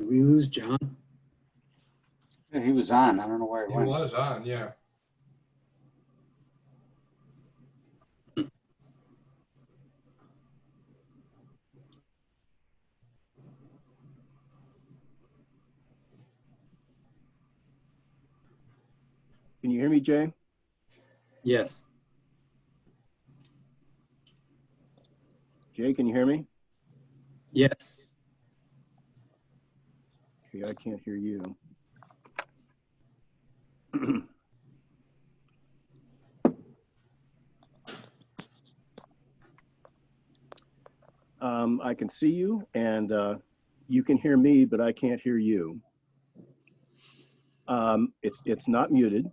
Did we lose John? Yeah, he was on. I don't know where he He went. was on, yeah. Can you hear me, Jay? Yes. Jay, can you hear me? Yes. Okay, I can't hear you. I can see you and you can hear me, but I can't hear you. It's not muted.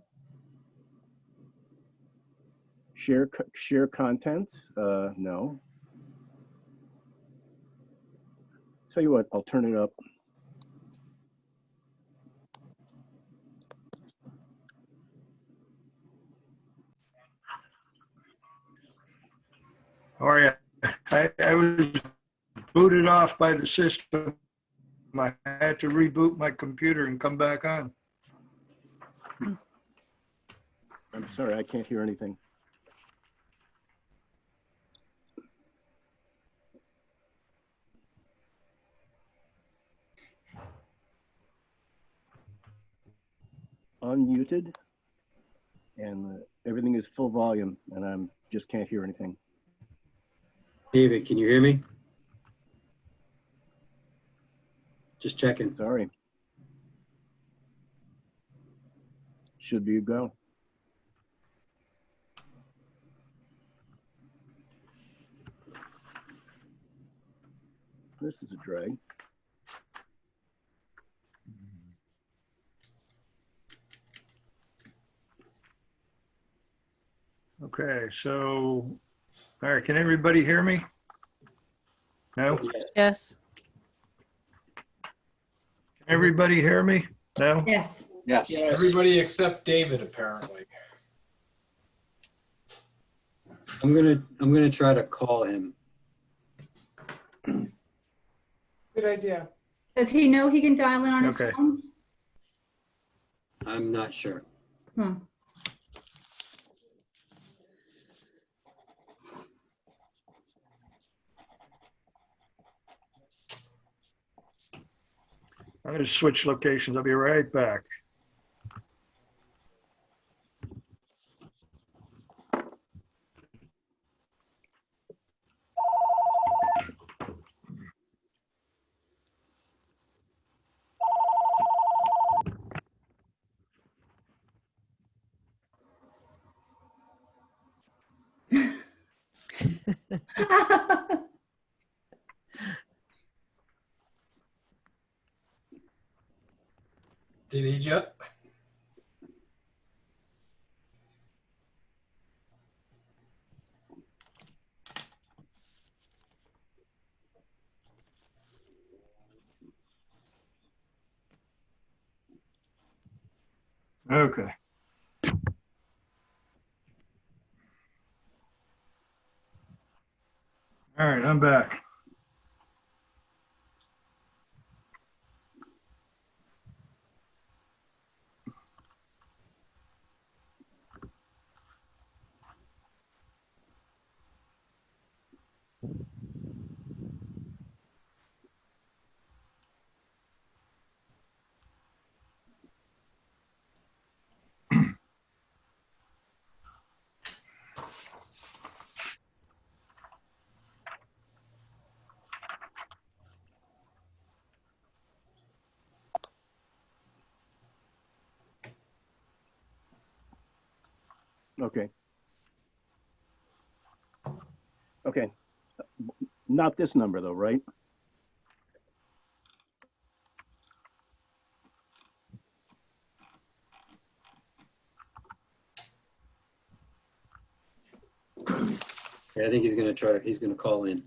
Share content? No. Tell you what, I'll turn it up. How are you? I was booted off by the system. I had to reboot my computer and come back on. I'm sorry, I can't hear anything. Unmuted and everything is full volume and I'm just can't hear anything. David, can you hear me? Just checking. Sorry. Should be a go. This is a drag. Okay, so, all right, can everybody hear me? No? Can Yes. Yes. everybody hear me? No? Yes. Yes. Everybody except David, apparently. I'm gonna try to call him. Good idea. Does he know he can dial in on his Okay. phone? I'm not sure. Hmm. I'm gonna switch locations. I'll be right back. Did he just? Okay. All right, I'm back. Okay. Okay. Not this number though, right? Yeah, I think he's gonna call in.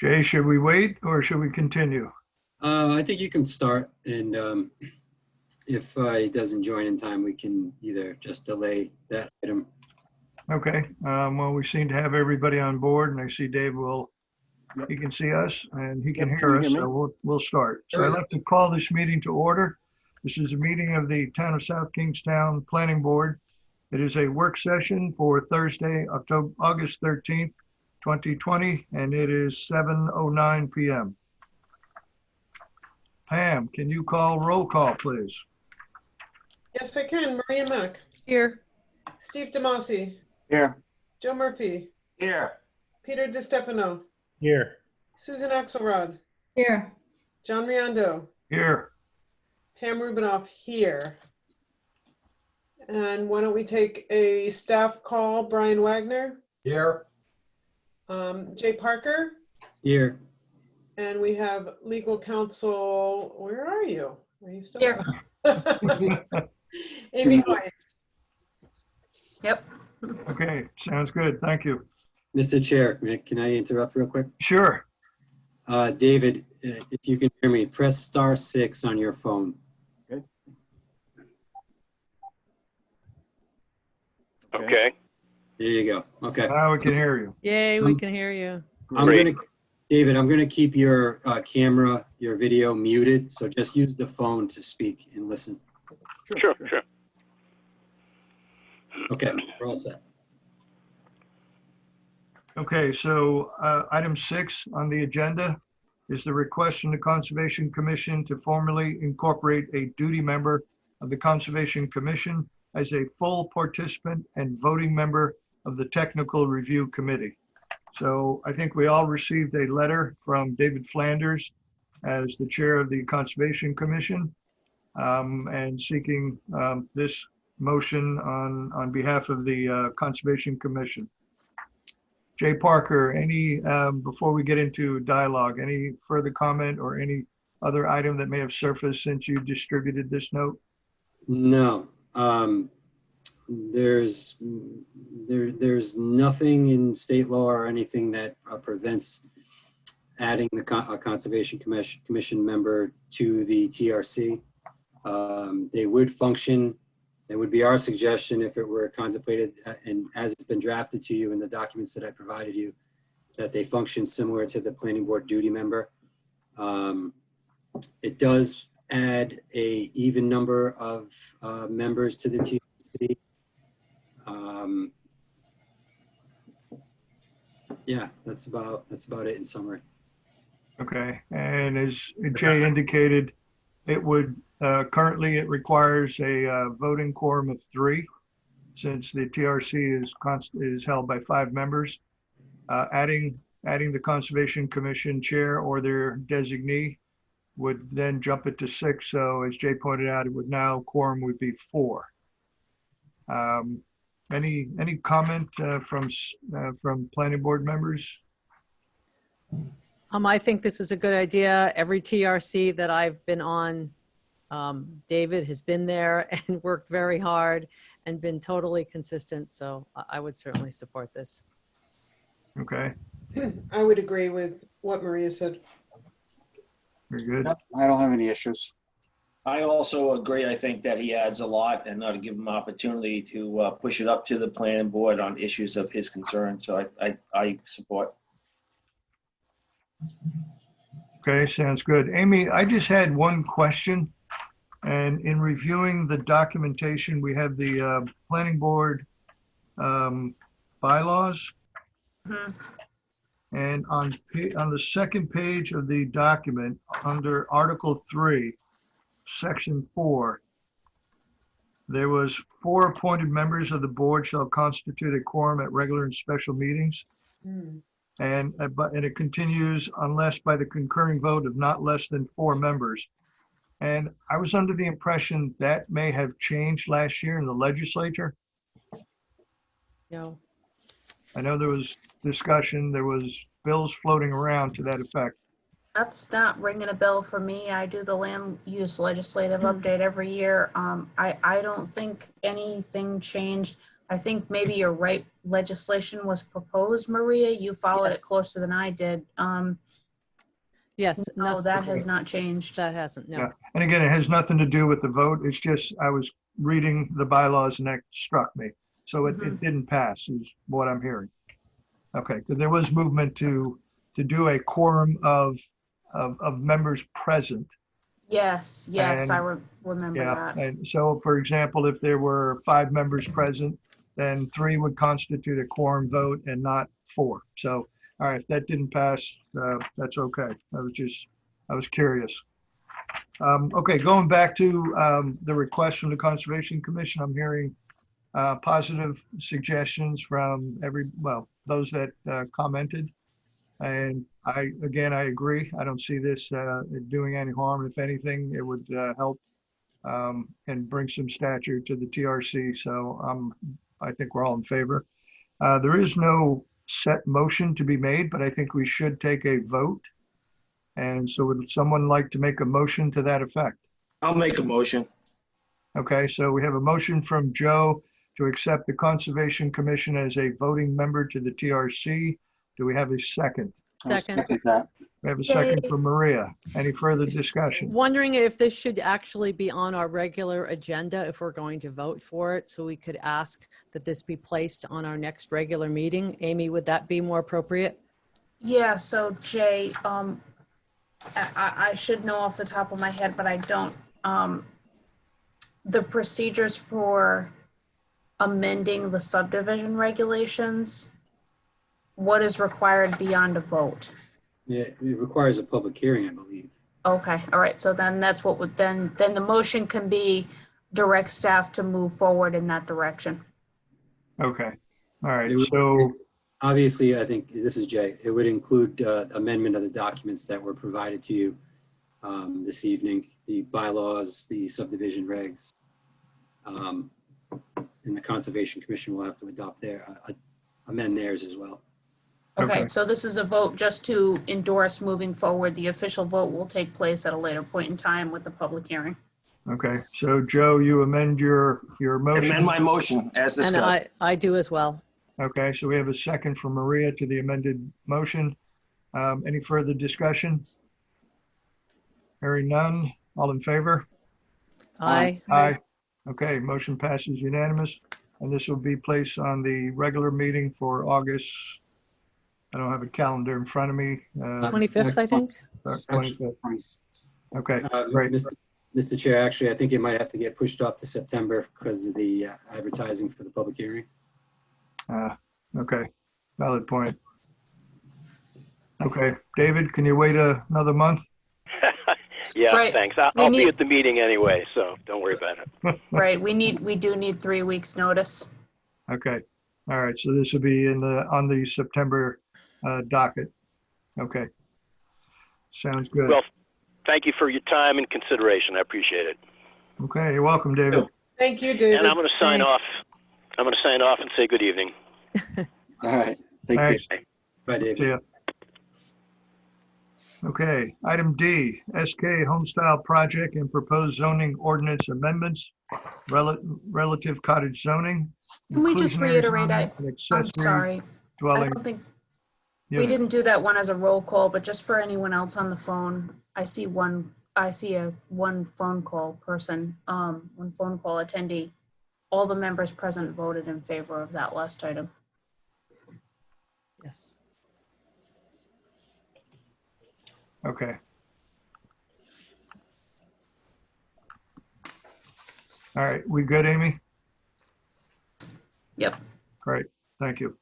Jay, should we wait or should we continue? I think you can start, and if he doesn't join in time, we can either just delay that item. Okay, well, we seem to have everybody on board, and I see Dave he can see us and he can Yep, hear can you us, hear me? so we'll start. So I'd like to call this meeting to order. This is a meeting of the Town of South Kingstown Planning Board. It is a work session for Thursday, August 13th, 2020, and it is 7:09 PM. Pam, can you call roll call, please? Yes, I can. Maria Mack, Here. Steve DeMasi, Here. Joe Murphy, Here. Peter DiStefano, Here. Susan Axelrod, Here. John Riondo, Here. Pam Rubinoff here. And why don't we take a staff call? Brian Wagner, Here. Jay Parker, Here, and we have legal counsel. Where are you? Are you still Here. Amy White. Yep. Okay, sounds good. Thank you. Mr. Chair, can I interrupt real quick? Sure. David, if you can hear me, press *6 on your phone. Okay. There you go. Okay. Now we can hear you. Yay, we can hear you. David, I'm gonna keep your camera, your video muted, so just use the phone to speak and listen. Sure. Okay, we're all set. Okay, so item 6 on the agenda is the request from the Conservation Commission to formally incorporate a duty member of the Conservation Commission as a full participant and voting member of the Technical Review Committee. So I think we all received a letter from David Flanders as the chair of the Conservation Commission and seeking this motion on behalf of the Conservation Commission. Jay Parker, before we get into dialogue, any further comment or any other item that may have surfaced since you distributed this note? No, there's nothing in state law or anything that prevents adding a Conservation Commission member to the TRC. They would function. It would be our suggestion if it were contemplated, and as it's been drafted to you in the documents that I provided you, that they function similar to the planning board duty member. It does add a even number of members to the TRC. Yeah, that's about it in summary. Okay, and as Jay indicated, it would currently it requires a voting quorum of 3, since the TRC is held by 5 members. Adding the Conservation Commission chair or their designee would then jump it to 6. So as Jay pointed out, it would now quorum would be 4. Any comment from planning board members? I think this is a good idea. Every TRC that I've been on, David has been there and worked very hard and been totally consistent. So I would certainly support this. Okay, I would agree with what Maria said. very good. Yep, I don't have any issues. I also agree. I think that he adds a lot and ought to give him opportunity to push it up to the planning board on issues of his concern. So I support. Okay, sounds good. Amy, I just had one question. And in reviewing the documentation, we have the planning board bylaws. And on the second page of the document, under Article 3, Section 4, there was 4 appointed members of the board shall constitute a quorum at regular and special meetings. And it continues unless by the concurring vote of not less than 4 members. And I was under the impression that may have changed last year in the legislature. No. I know there was discussion, there was bills floating around to that effect. That's not ringing a bell for me. I do the land use legislative update every year. I don't think anything changed. I think maybe you're right, legislation was proposed, Maria. You followed it Yes. closer than I did. Yes. No, nothing- that has not changed. That hasn't, no. Yeah. And again, it has nothing to do with the vote. It's just, I was reading the bylaws and that struck me. So it didn't pass is what I'm hearing. Okay, because there was movement to do a quorum of members present. Yes, yes, I remember Yeah, that. and so, for example, if there were 5 members present, then 3 would constitute a quorum vote and not 4. So, all right, if that didn't pass, that's okay. I was curious. Okay, going back to the request from the Conservation Commission, I'm hearing positive suggestions from those that commented. And I agree. I don't see this doing any harm. If anything, it would help and bring some stature to the TRC. So I think we're all in favor. There is no set motion to be made, but I think we should take a vote. And so would someone like to make a motion to that effect? I'll make a motion. Okay, so we have a motion from Joe to accept the Conservation Commission as a voting member to the TRC. Do we have a second? I'll Second. that. We have a second from Maria. Any further discussion? Wondering if this should actually be on our regular agenda if we're going to vote for it, so we could ask that this be placed on our next regular meeting. Amy, would that be more appropriate? Yeah, so Jay, I should know off the top of my head, but I don't. The procedures for amending the subdivision regulations, what is required beyond a vote? Yeah, it requires a public hearing, I believe. Okay, all right, so then that's what would, then the motion can be direct staff to move forward in that direction. Okay, all right, It would- so, Obviously, I think, this is Jay, it would include amendment of the documents that were provided to you this evening, the bylaws, the subdivision regs. And the Conservation Commission will have to adopt amend theirs as well. Okay, Okay. so this is a vote just to endorse moving forward. The official vote will take place at a later point in time with the public hearing. okay, so Joe, you amend your motion? Amend my motion as And discussed. I do as well. Okay, so we have a second from Maria to the amended motion. Any further discussion? Hearing none, all in favor? Aye. Aye. Okay, motion passes unanimous, and this will be placed on the regular meeting for August. I don't have a calendar in front of me. 25th, I think. 25th. Okay, Uh, great. Mr. Chair, actually, I think it might have to get pushed off to September because of the advertising for the public hearing. Okay, valid point. Okay, David, can you wait another month? Yeah, Right. thanks. We I'll be need- at the meeting anyway, so don't worry about it. Right, we do need 3 weeks' notice. Okay, all right, so this will be on the September docket. Okay. Sounds good. Well, thank you for your time and consideration. I appreciate it. Okay, you're welcome, David. Thank you, David. And I'm going to sign Thanks. off. I'm going to sign off and say good evening. All right. Thank you. Thanks. Bye, David. See ya. Okay, item D, SK Homestyle Project and proposed zoning ordinance amendments, relative cottage zoning. Can we just inclusionary reiterate, zoning, and I'm accessory sorry, I Dwelling. don't think, we unit. didn't do that one as a roll call, but just for anyone else on the phone, I see one phone call person, one phone call attendee. All the members present voted in favor of that last item. Yes. Okay. All right, we good, Amy? Yep. Great, thank you.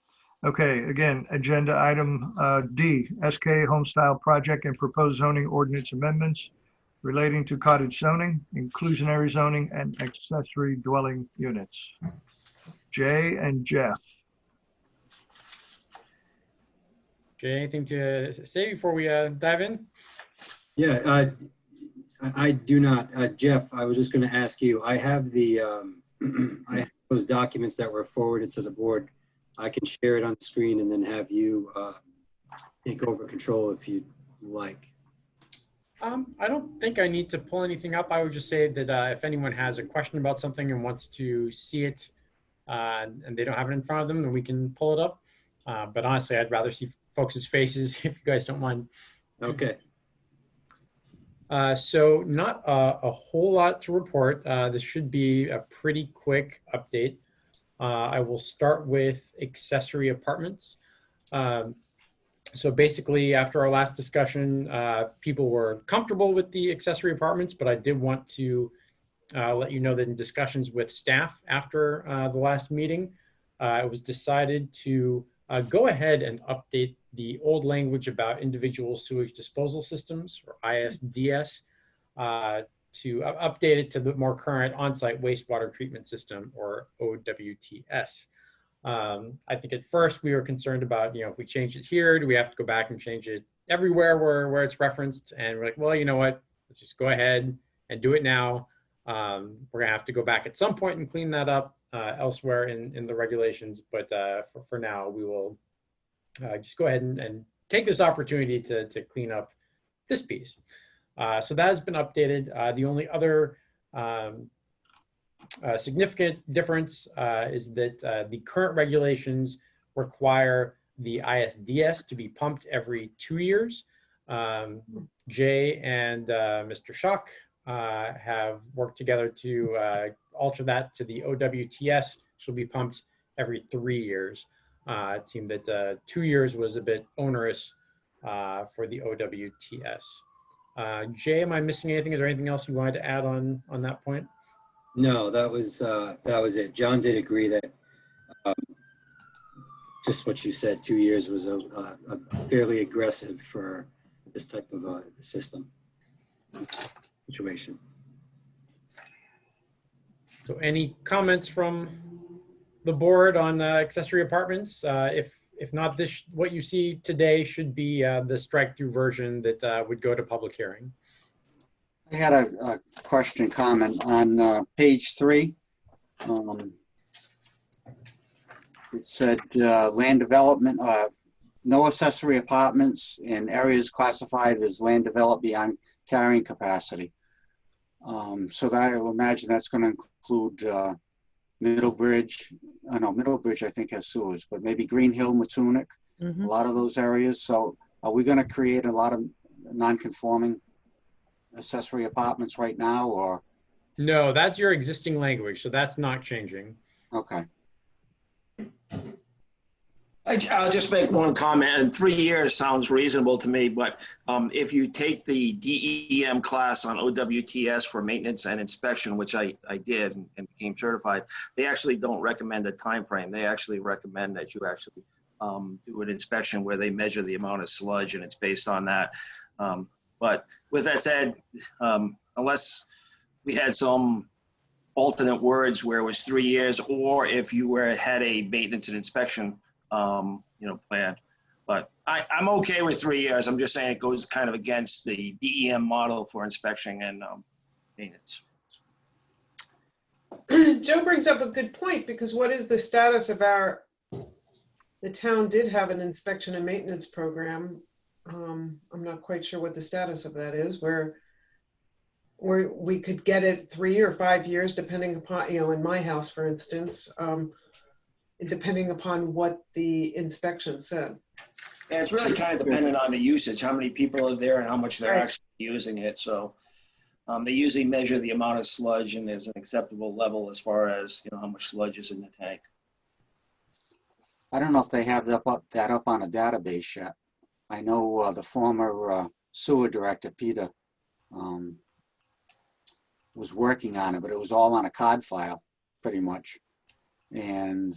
Okay, again, agenda item D, SK Homestyle Project and proposed zoning ordinance amendments relating to cottage zoning, inclusionary zoning, and accessory dwelling units. Jay and Jeff. Okay, anything to say before we dive in? Yeah, I do not. Jeff, I was just going to ask you, I have I have those documents that were forwarded to the board. I can share it on the screen and then have you take over control if you'd like. I don't think I need to pull anything up. I would just say that if anyone has a question about something and wants to see it and they don't have it in front of them, then we can pull it up. But honestly, I'd rather see folks' faces if you guys don't mind. Okay. So not a whole lot to report. This should be a pretty quick update. I will start with accessory apartments. So basically, after our last discussion, people were comfortable with the accessory apartments, but I did want to let you know that in discussions with staff after the last meeting, it was decided to go ahead and update the old language about individual sewage disposal systems, or ISDS, to update it to the more current on-site wastewater treatment system, or OWTS. I think at first we were concerned about, if we change it here, do we have to go back and change it everywhere where it's referenced? And we're like, well, you know what, let's just go ahead and do it now. We're gonna have to go back at some point and clean that up elsewhere in the regulations, but for now we will just go ahead and take this opportunity to clean up this piece. So that has been updated. The only other significant difference is that the current regulations require the ISDS to be pumped every 2 years. Jay and Mr. Schuck have worked together to alter that to the OWTS, which will be pumped every 3 years. It seemed that 2 years was a bit onerous for the OWTS. Jay, am I missing anything? Is there anything else you wanted to add on that point? No, that was it. John did agree that just what you said, 2 years was a fairly aggressive for this type of system situation. So any comments from the board on accessory apartments? If not, what you see today should be the strike-through version that would go to public hearing. I had a question, comment on page 3. It said land development, no accessory apartments in areas classified as land developed beyond carrying capacity. So that I will imagine that's going to include Middlebridge. No, Middlebridge I think has sewers, but maybe Green Hill, Matunic, a lot of those areas. So are we going to create a lot of non-conforming accessory apartments right now, or? No, that's your existing language, so that's not changing. Okay. I'll just make one comment, and 3 years sounds reasonable to me, but if you take the DEM class on OWTS for maintenance and inspection, which I did and became certified, they actually don't recommend a time frame. They actually recommend that you actually do an inspection where they measure the amount of sludge, and it's based on that. But with that said, unless we had some alternate words where it was 3 years, or if you had a maintenance and inspection plan. But I'm okay with 3 years. I'm just saying it goes kind of against the DEM model for inspection and maintenance. Joe brings up a good point, because what is the status of the town did have an inspection and maintenance program. I'm not quite sure what the status of that is, where we could get it 3 or 5 years, depending upon, in my house, for instance, depending upon what the inspection said. Yeah, it's really kind of dependent on the usage, how many people are there and how much they're actually using it. So they usually measure the amount of sludge, and there's an acceptable level as far as how much sludge is in the tank. I don't know if they have that up on a database yet. I know the former sewer director, Peter, was working on it, but it was all on a COD file, pretty much. And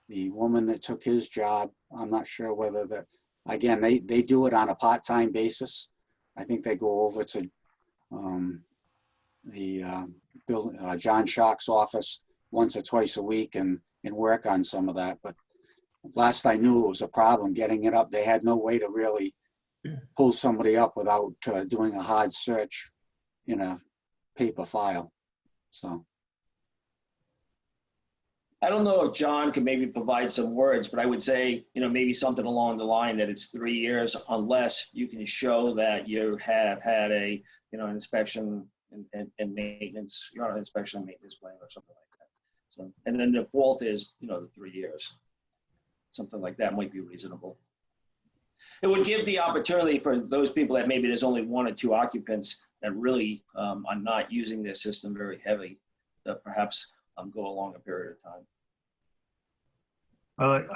the woman that took his job, I'm not sure whether that, again, they do it on a part-time basis. I think they go over to John Schock's office once or twice a week and work on some of that. But last I knew, it was a problem getting it up. They had no way to really pull somebody up without doing a hard search in a paper file. So I don't know if John could maybe provide some words, but I would say, maybe something along the line that it's 3 years, unless you can show that you have had a, inspection and maintenance, you're on an inspection and maintenance plan or something like that. So, and then the default is, the 3 years. Something like that might be reasonable. It would give the opportunity for those people that maybe there's only 1 or 2 occupants that really are not using their system very heavy, that perhaps go a longer period of time.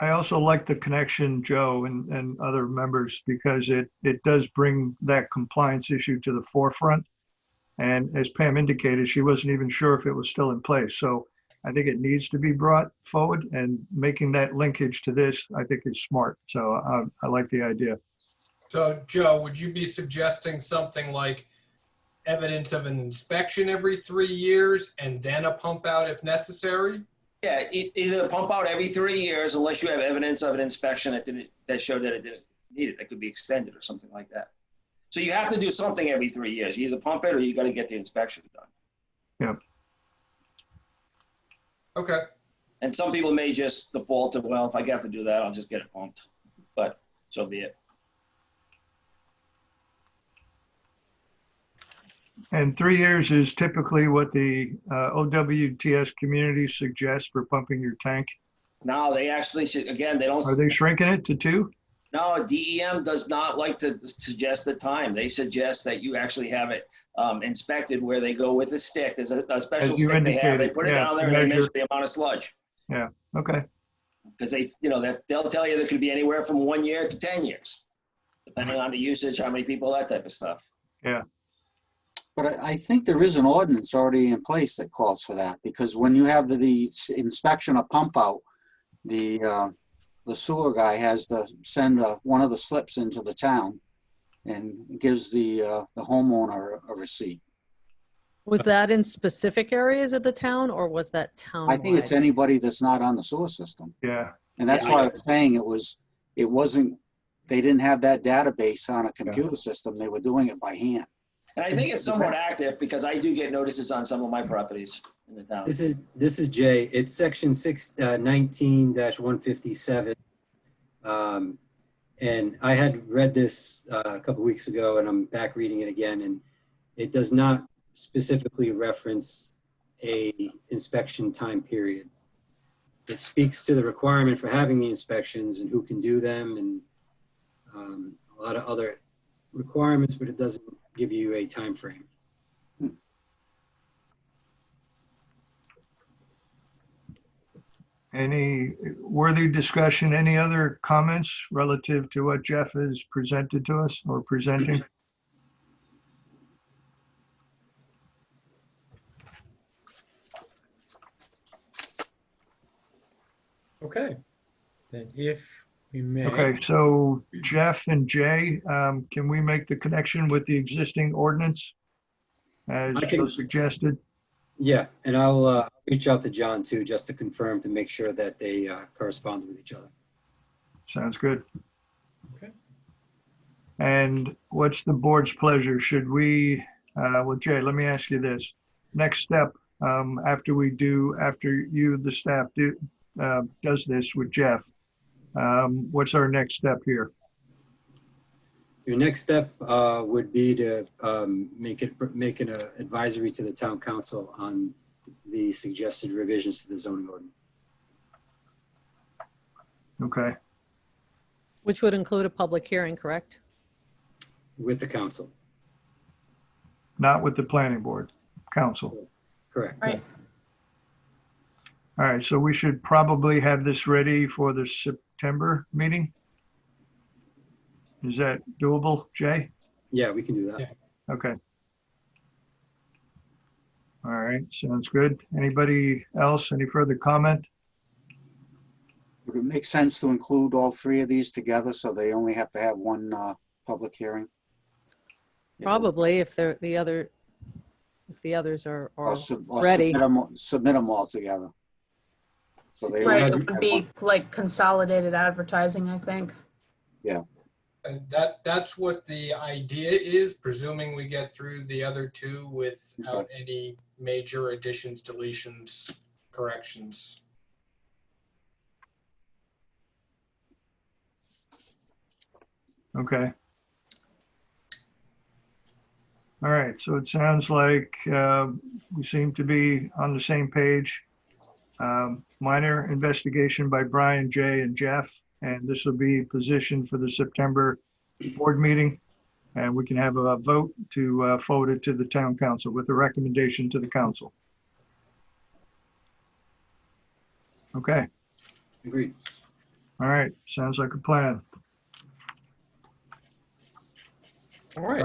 I also like the connection, Joe, and other members, because it does bring that compliance issue to the forefront. And as Pam indicated, she wasn't even sure if it was still in place. So I think it needs to be brought forward, and making that linkage to this, I think is smart. So I like the idea. So Joe, would you be suggesting something like evidence of an inspection every 3 years and then a pump out if necessary? Yeah, either pump out every 3 years unless you have evidence of an inspection that showed that it didn't need it. That could be extended or something like that. So you have to do something every 3 years. You either pump it or you got to get the inspection done. Yep. Okay. And some people may just default to, well, if I have to do that, I'll just get it pumped. But so be it. And 3 years is typically what the OWTS community suggests for pumping your tank. No, they actually should, again, they don't. Are they shrinking it to 2? No, DEM does not like to suggest the time. They suggest that you actually have it inspected where they go with a stick. There's a special stick they have. They put it down there and they measure the amount of sludge. Yeah, okay. Because they'll tell you there could be anywhere from 1 year to 10 years, depending on the usage, how many people, that type of stuff. Yeah. But I think there is an ordinance already in place that calls for that, because when you have the inspection of pump out, the sewer guy has to send one of the slips into the town and gives the homeowner a receipt. Was that in specific areas of the town, or was that town? I think it's anybody that's not on the sewer system. Yeah. And that's why I was saying it wasn't, they didn't have that database on a computer system. They were doing it by hand. And I think it's somewhat active because I do get notices on some of my properties in the town. This is Jay. It's section 619-157. And I had read this a couple weeks ago, and I'm back reading it again. And it does not specifically reference a inspection time period. It speaks to the requirement for having the inspections and who can do them, and a lot of other requirements, but it doesn't give you a time frame. Any worthy discussion, any other comments relative to what Jeff has presented to us or presenting? Okay. Then if we may. Okay, so Jeff and Jay, can we make the connection with the existing ordinance as Joe suggested? Yeah, and I'll reach out to John too, just to confirm, to make sure that they correspond with each other. Sounds good. Okay. And what's the board's pleasure? Should we, well, Jay, let me ask you this. Next step, after you, the staff, does this with Jeff, what's our next step here? Your next step would be to make an advisory to the town council on the suggested revisions to the zoning ordinance. Okay. Which would include a public hearing, correct? With the council. Not with the planning board, council. Correct. Right. All right, so we should probably have this ready for the September meeting? Is that doable, Jay? Yeah, we can do that. Yeah. Okay. All right, sounds good. Anybody else, any further comment? Would it make sense to include all 3 of these together so they only have to have one public hearing? Probably, if the others are Or ready. submit them all together. So they Right, only it would be like consolidated advertising, I think. Yeah. And that's what the idea is, presuming we get through the other 2 without any major additions, deletions, corrections. Okay. All right, so it sounds like we seem to be on the same page. Minor investigation by Brian, Jay, and Jeff. And this will be positioned for the September board meeting. And we can have a vote to forward it to the town council with a recommendation to the council. Okay, Agreed. all right, sounds like a plan. All right.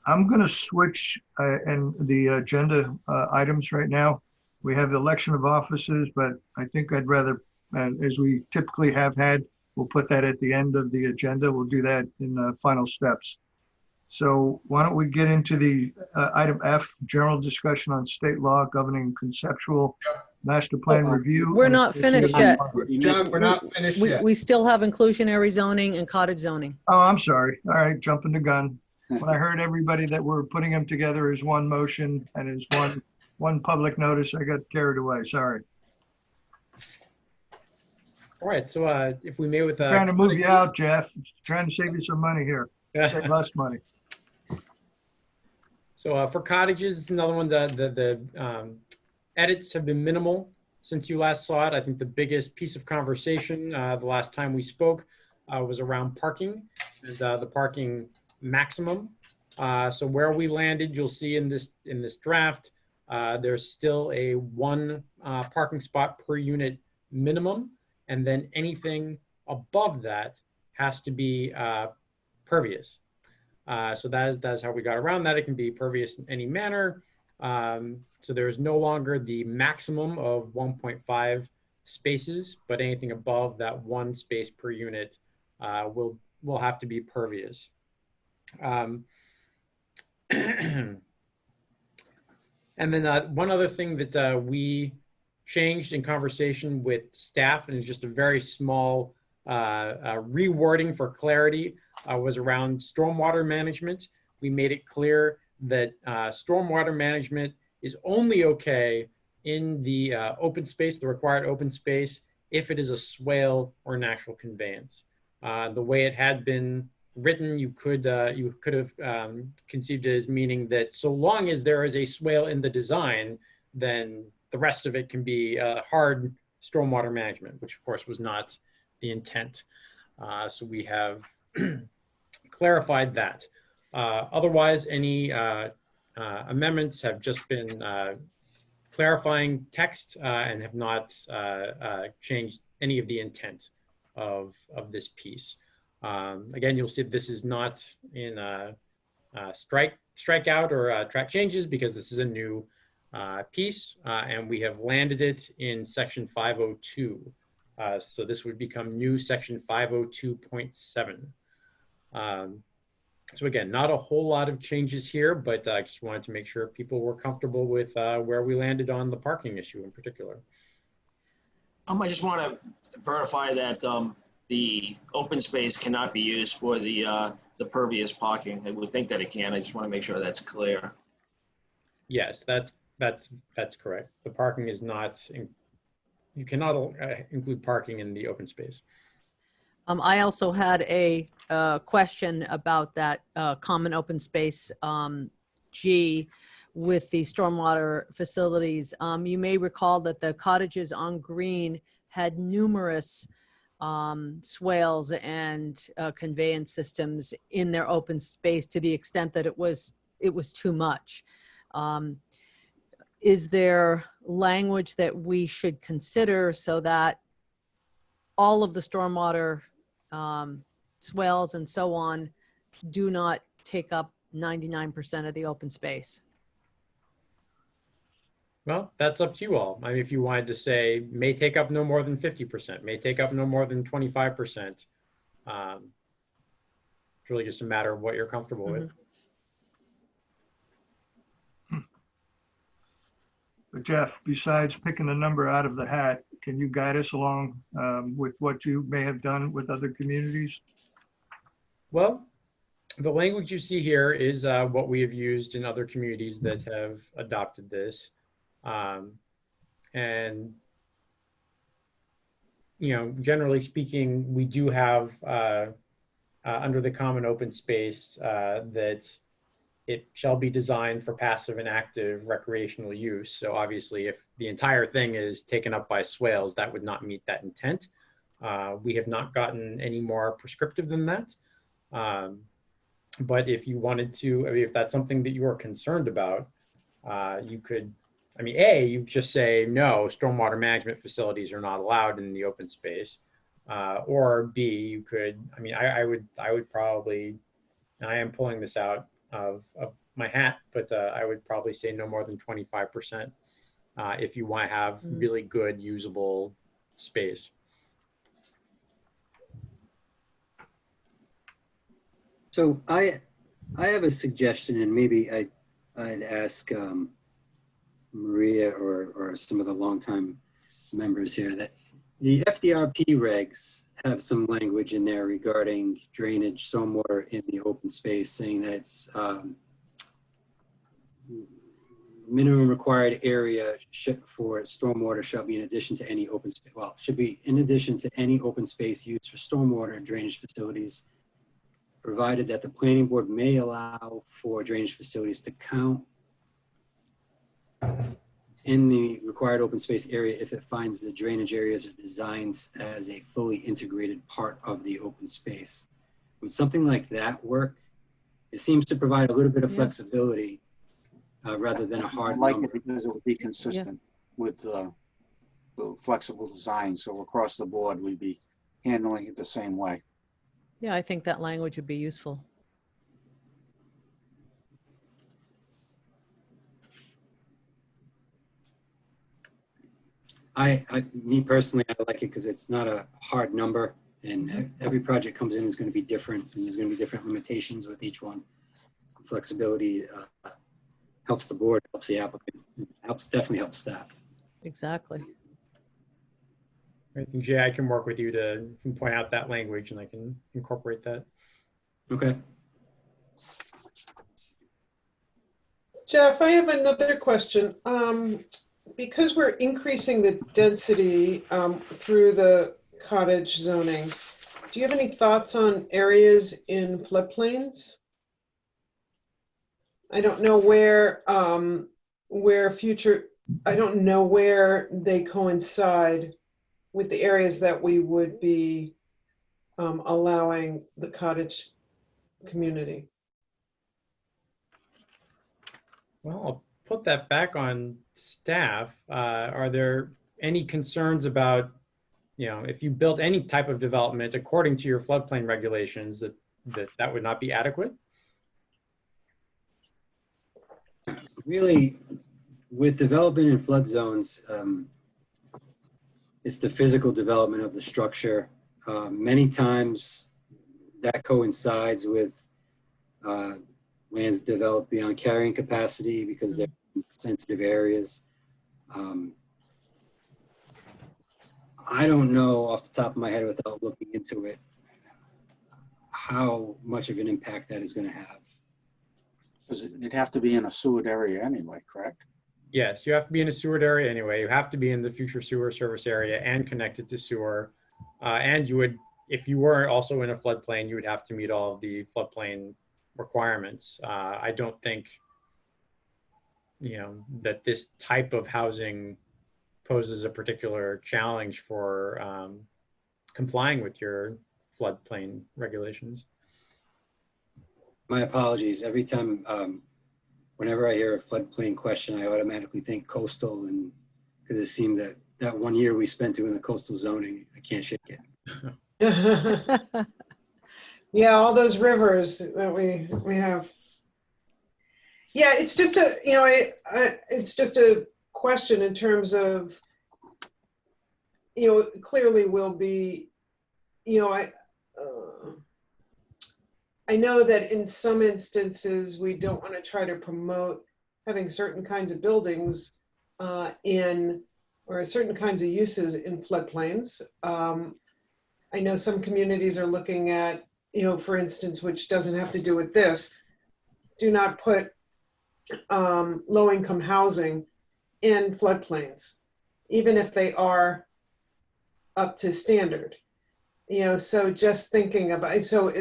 I'm going to switch and the agenda items right now. We have the election of officers, but I think I'd rather, as we typically have had, we'll put that at the end of the agenda. We'll do that in the final steps. So why don't we get into the item F, general discussion on state law governing conceptual master plan review. We're not finished yet. John, we're not finished yet. We still have inclusionary zoning and cottage zoning. Oh, I'm sorry. All right, jumping the gun. When I heard everybody that we're putting them together as one motion and as one public notice, I got carried away. Sorry. All right. So if we may with Trying to move you out, Jeff. Trying to save you some money here. Save less money. So for cottages, it's another one that the edits have been minimal since you last saw it. I think the biggest piece of conversation the last time we spoke was around parking and the parking maximum. So where we landed, you'll see in this draft, there's still a 1 parking spot per unit minimum, and then anything above that has to be pervious. So that's how we got around that. It can be pervious in any manner. So there is no longer the maximum of 1.5 spaces, but anything above that 1 space per unit will have to be pervious. And then one other thing that we changed in conversation with staff, and it's just a very small rewording for clarity, was around stormwater management. We made it clear that stormwater management is only okay in the open space, the required open space, if it is a swale or natural conveyance. The way it had been written, you could have conceived it as meaning that so long as there is a swale in the design, then the rest of it can be hard stormwater management, which of course was not the intent. So we have clarified that. Otherwise, any amendments have just been clarifying text and have not changed any of the intent of this piece. Again, you'll see this is not in strikeout or track changes, because this is a new piece, and we have landed it in section 502. So this would become new section 502.7. So again, not a whole lot of changes here, but I just wanted to make sure people were comfortable with where we landed on the parking issue in particular. I just want to verify that the open space cannot be used for the pervious parking. I would think that it can. I just want to make sure that's clear. Yes, that's correct. The parking is not, you cannot include parking in the open space. I also had a question about that common open space G with the stormwater facilities. You may recall that the cottages on Green had numerous swales and conveyance systems in their open space to the extent that it was too much. Is there language that we should consider so that all of the stormwater swales and so on do not take up 99% of the open space? Well, that's up to you all. I mean, if you wanted to say may take up no more than 50%, may take up no more than 25%. It's really just a matter of what you're comfortable with. But Jeff, besides picking a number out of the hat, can you guide us along with what you may have done with other communities? Well, the language you see here is what we have used in other communities that have adopted this. And, you know, generally speaking, we do have under the common open space that it shall be designed for passive and active recreational use. So obviously, if the entire thing is taken up by swales, that would not meet that intent. We have not gotten any more prescriptive than that. But if you wanted to, I mean, if that's something that you are concerned about, you could, I mean, A, you just say, no, stormwater management facilities are not allowed in the open space. Or B, you could, I mean, I would probably, and I am pulling this out of my hat, but I would probably say no more than 25% if you want to have really good usable space. So I have a suggestion, and maybe I'd ask Maria or some of the longtime members here, that the FDRP regs have some language in there regarding drainage, stormwater in the open space, saying that it's minimum required area for stormwater shall be in addition to any open space. Well, should be in addition to any open space used for stormwater and drainage facilities, provided that the planning board may allow for drainage facilities to count in the required open space area if it finds the drainage areas are designed as a fully integrated part of the open space. Would something like that work? It seems to provide a little bit of flexibility rather than a hard I like number. it because it would be consistent with the flexible design. So across the board, we'd be handling it the same way. Yeah, I think that language would be useful. Me personally, I like it because it's not a hard number, and every project comes in is going to be different, and there's going to be different limitations with each one. Flexibility helps the board, helps the applicant, definitely helps staff. Exactly. I think, Jay, I can work with you to point out that language, and I can incorporate that. Okay. Jeff, I have another question. Because we're increasing the density through the cottage zoning, do you have any thoughts on areas in floodplains? I don't know where I don't know where they coincide with the areas that we would be allowing the cottage community. Well, I'll put that back on staff. Are there any concerns about, you know, if you built any type of development according to your floodplain regulations, that would not be adequate? Really, with development in flood zones, it's the physical development of the structure. Many times that coincides with lands developed beyond carrying capacity because they're in sensitive areas. I don't know off the top of my head without looking into it how much of an impact that is going to have. Because it'd have to be in a sewered area anyway, correct? Yes, you have to be in a sewered area anyway. You have to be in the future sewer service area and connected to sewer. And you would, if you were also in a floodplain, you would have to meet all of the floodplain requirements. I don't think, you know, that this type of housing poses a particular challenge for complying with your floodplain regulations. My apologies. Every time, whenever I hear a floodplain question, I automatically think coastal, and because it seemed that 1 year we spent doing the coastal zoning, I can't shake it. Yeah, all those rivers that we have. Yeah, it's just a, you know, it's just a question in terms of, you know, clearly will be, you know, I know that in some instances we don't want to try to promote having certain kinds of buildings or certain kinds of uses in floodplains. I know some communities are looking at, you know, for instance, which doesn't have to do with this, do not put low-income housing in floodplains, even if they are up to standard. You know, so just thinking about, so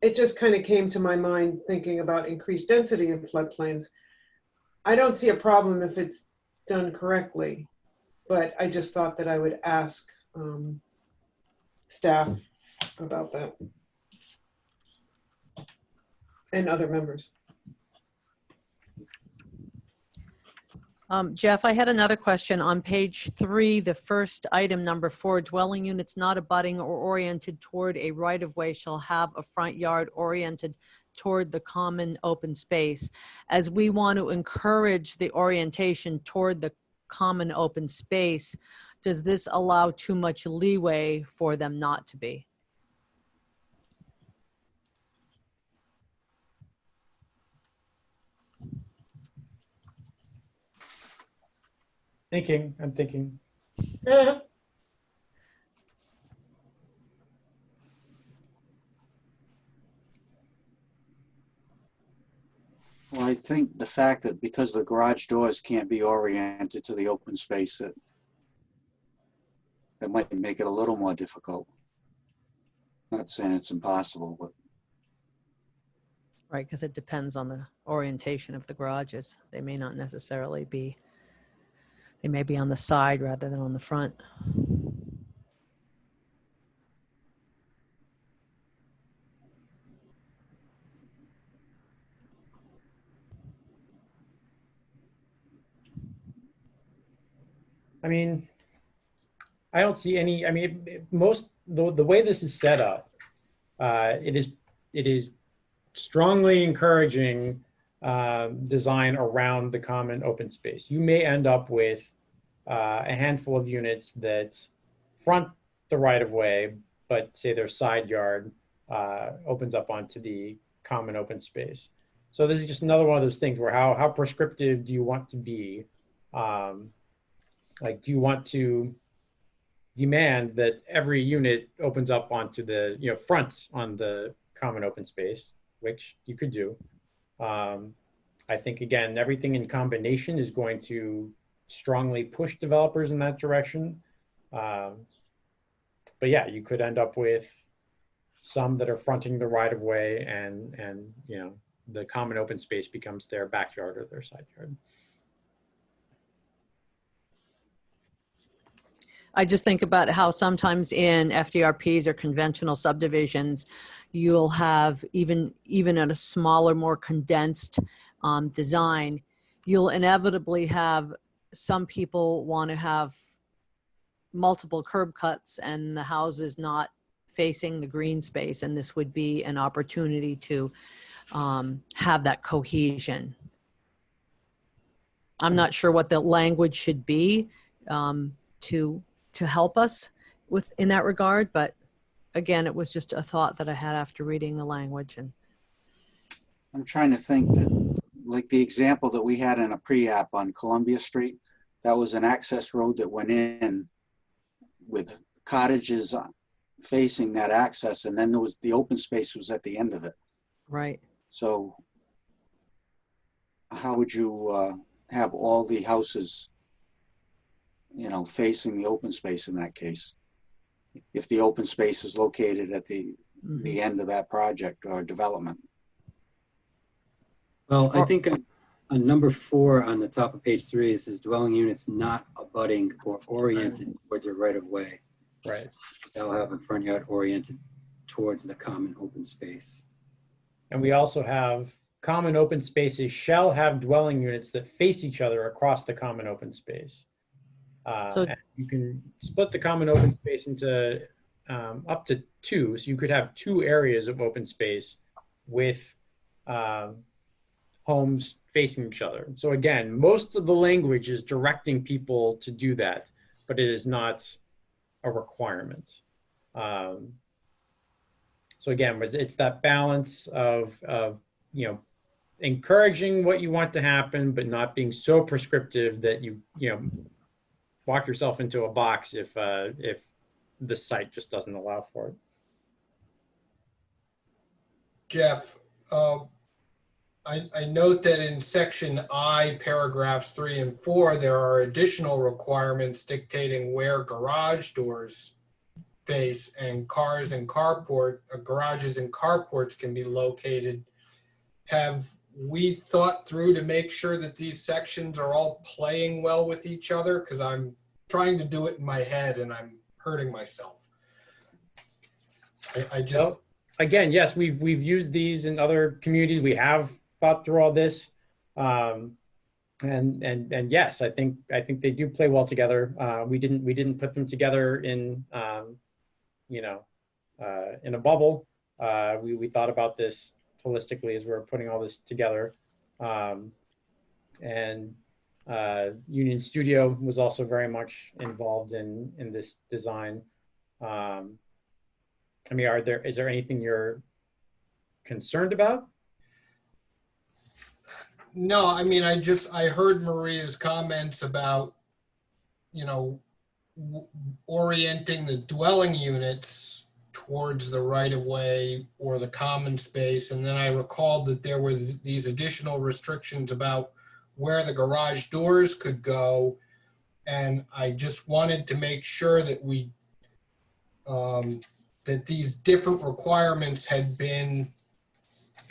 it just kind of came to my mind thinking about increased density in floodplains. I don't see a problem if it's done correctly, but I just thought that I would ask staff about that and other members. Jeff, I had another question on page 3, the first item, number 4, dwelling units not abutting or oriented toward a right-of-way shall have a front yard oriented toward the common open space. As we want to encourage the orientation toward the common open space, does this allow too much leeway for them not to be? I'm thinking. Well, I think the fact that because the garage doors can't be oriented to the open space, that might make it a little more difficult. Not saying it's impossible, but Right, because it depends on the orientation of the garages. They may not necessarily be, they may be on the side rather than on the front. I mean, I don't see any, I mean, the way this is set up, it is strongly encouraging design around the common open space. You may end up with a handful of units that front the right of way, but say their side yard opens up onto the common open space. So this is just another one of those things where how prescriptive do you want to be? Like, do you want to demand that every unit opens up onto the, fronts on the common open space, which you could do. I think, again, everything in combination is going to strongly push developers in that direction. But yeah, you could end up with some that are fronting the right of way and the common open space becomes their backyard or their side yard. I just think about how sometimes in FDRPs or conventional subdivisions, you'll have even at a smaller, more condensed design, you'll inevitably have some people want to have multiple curb cuts and the house is not facing the green space. And this would be an opportunity to have that cohesion. I'm not sure what the language should be to help us in that regard, but again, it was just a thought that I had after reading the language. And I'm trying to think that, like the example that we had in a pre-app on Columbia Street, that was an access road that went in with cottages facing that access, and then there was the open space was at the end of it. Right. So how would you have all the houses facing the open space in that case? If the open space is located at the end of that project or development. Well, I think on number 4 on the top of page 3, it says dwelling units not abutting or oriented towards a right of way. Right. They'll have a front yard oriented towards the common open space. And we also have common open spaces shall have dwelling units that face each other across the common open space. And you can split the common open space into up to 2. So you could have 2 areas of open space with homes facing each other. So again, most of the language is directing people to do that, but it is not a requirement. So again, it's that balance of encouraging what you want to happen, but not being so prescriptive that you walk yourself into a box if the site just doesn't allow for it. Jeff, I note that in section I, paragraphs 3 and 4, there are additional requirements dictating where garage doors space and cars and garages and carports can be located. Have we thought through to make sure that these sections are all playing well with each other? Because I'm trying to do it in my head and I'm hurting myself. I just, Well, again, yes, we've used these in other communities. We have thought through all this. And yes, I think they do play well together. We didn't put them together in in a bubble. We thought about this holistically as we were putting all this together. Union Studio was also very much involved in this design. I mean, is there anything you're concerned about? no, I mean, I heard Maria's comments about, orienting the dwelling units towards the right of way or the common space. And then I recalled that there was these additional restrictions about where the garage doors could go. And I just wanted to make sure that that these different requirements had been,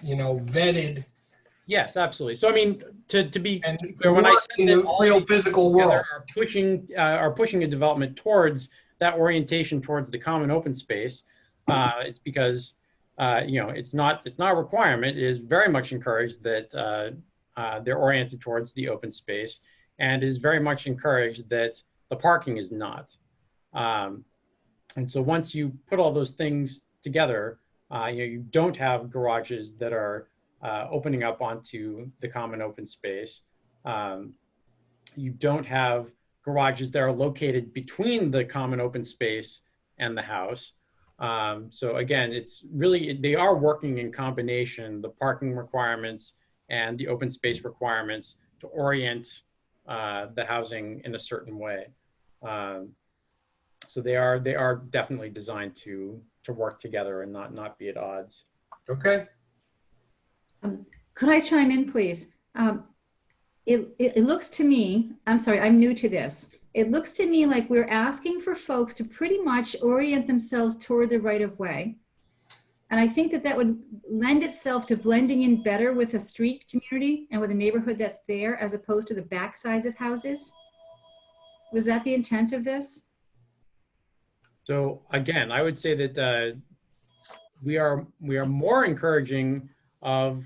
vetted. Yes, absolutely. So I mean, to be And clear, when I work said in that the all real these physical together world. are pushing a development towards that orientation towards the common open space, it's because it's not a requirement. It is very much encouraged that they're oriented towards the open space, and is very much encouraged that the parking is not. And so once you put all those things together, you don't have garages that are opening up onto the common open space. You don't have garages that are located between the common open space and the house. So again, it's really, they are working in combination, the parking requirements and the open space requirements, to orient the housing in a certain way. So they are definitely designed to work together and not be at odds. Okay. Could I chime in, please? It looks to me, I'm sorry, I'm new to this. It looks to me like we're asking for folks to pretty much orient themselves toward the right of way. And I think that would lend itself to blending in better with a street community and with a neighborhood that's there, as opposed to the back sides of houses. Was that the intent of this? So again, I would say that we are more encouraging of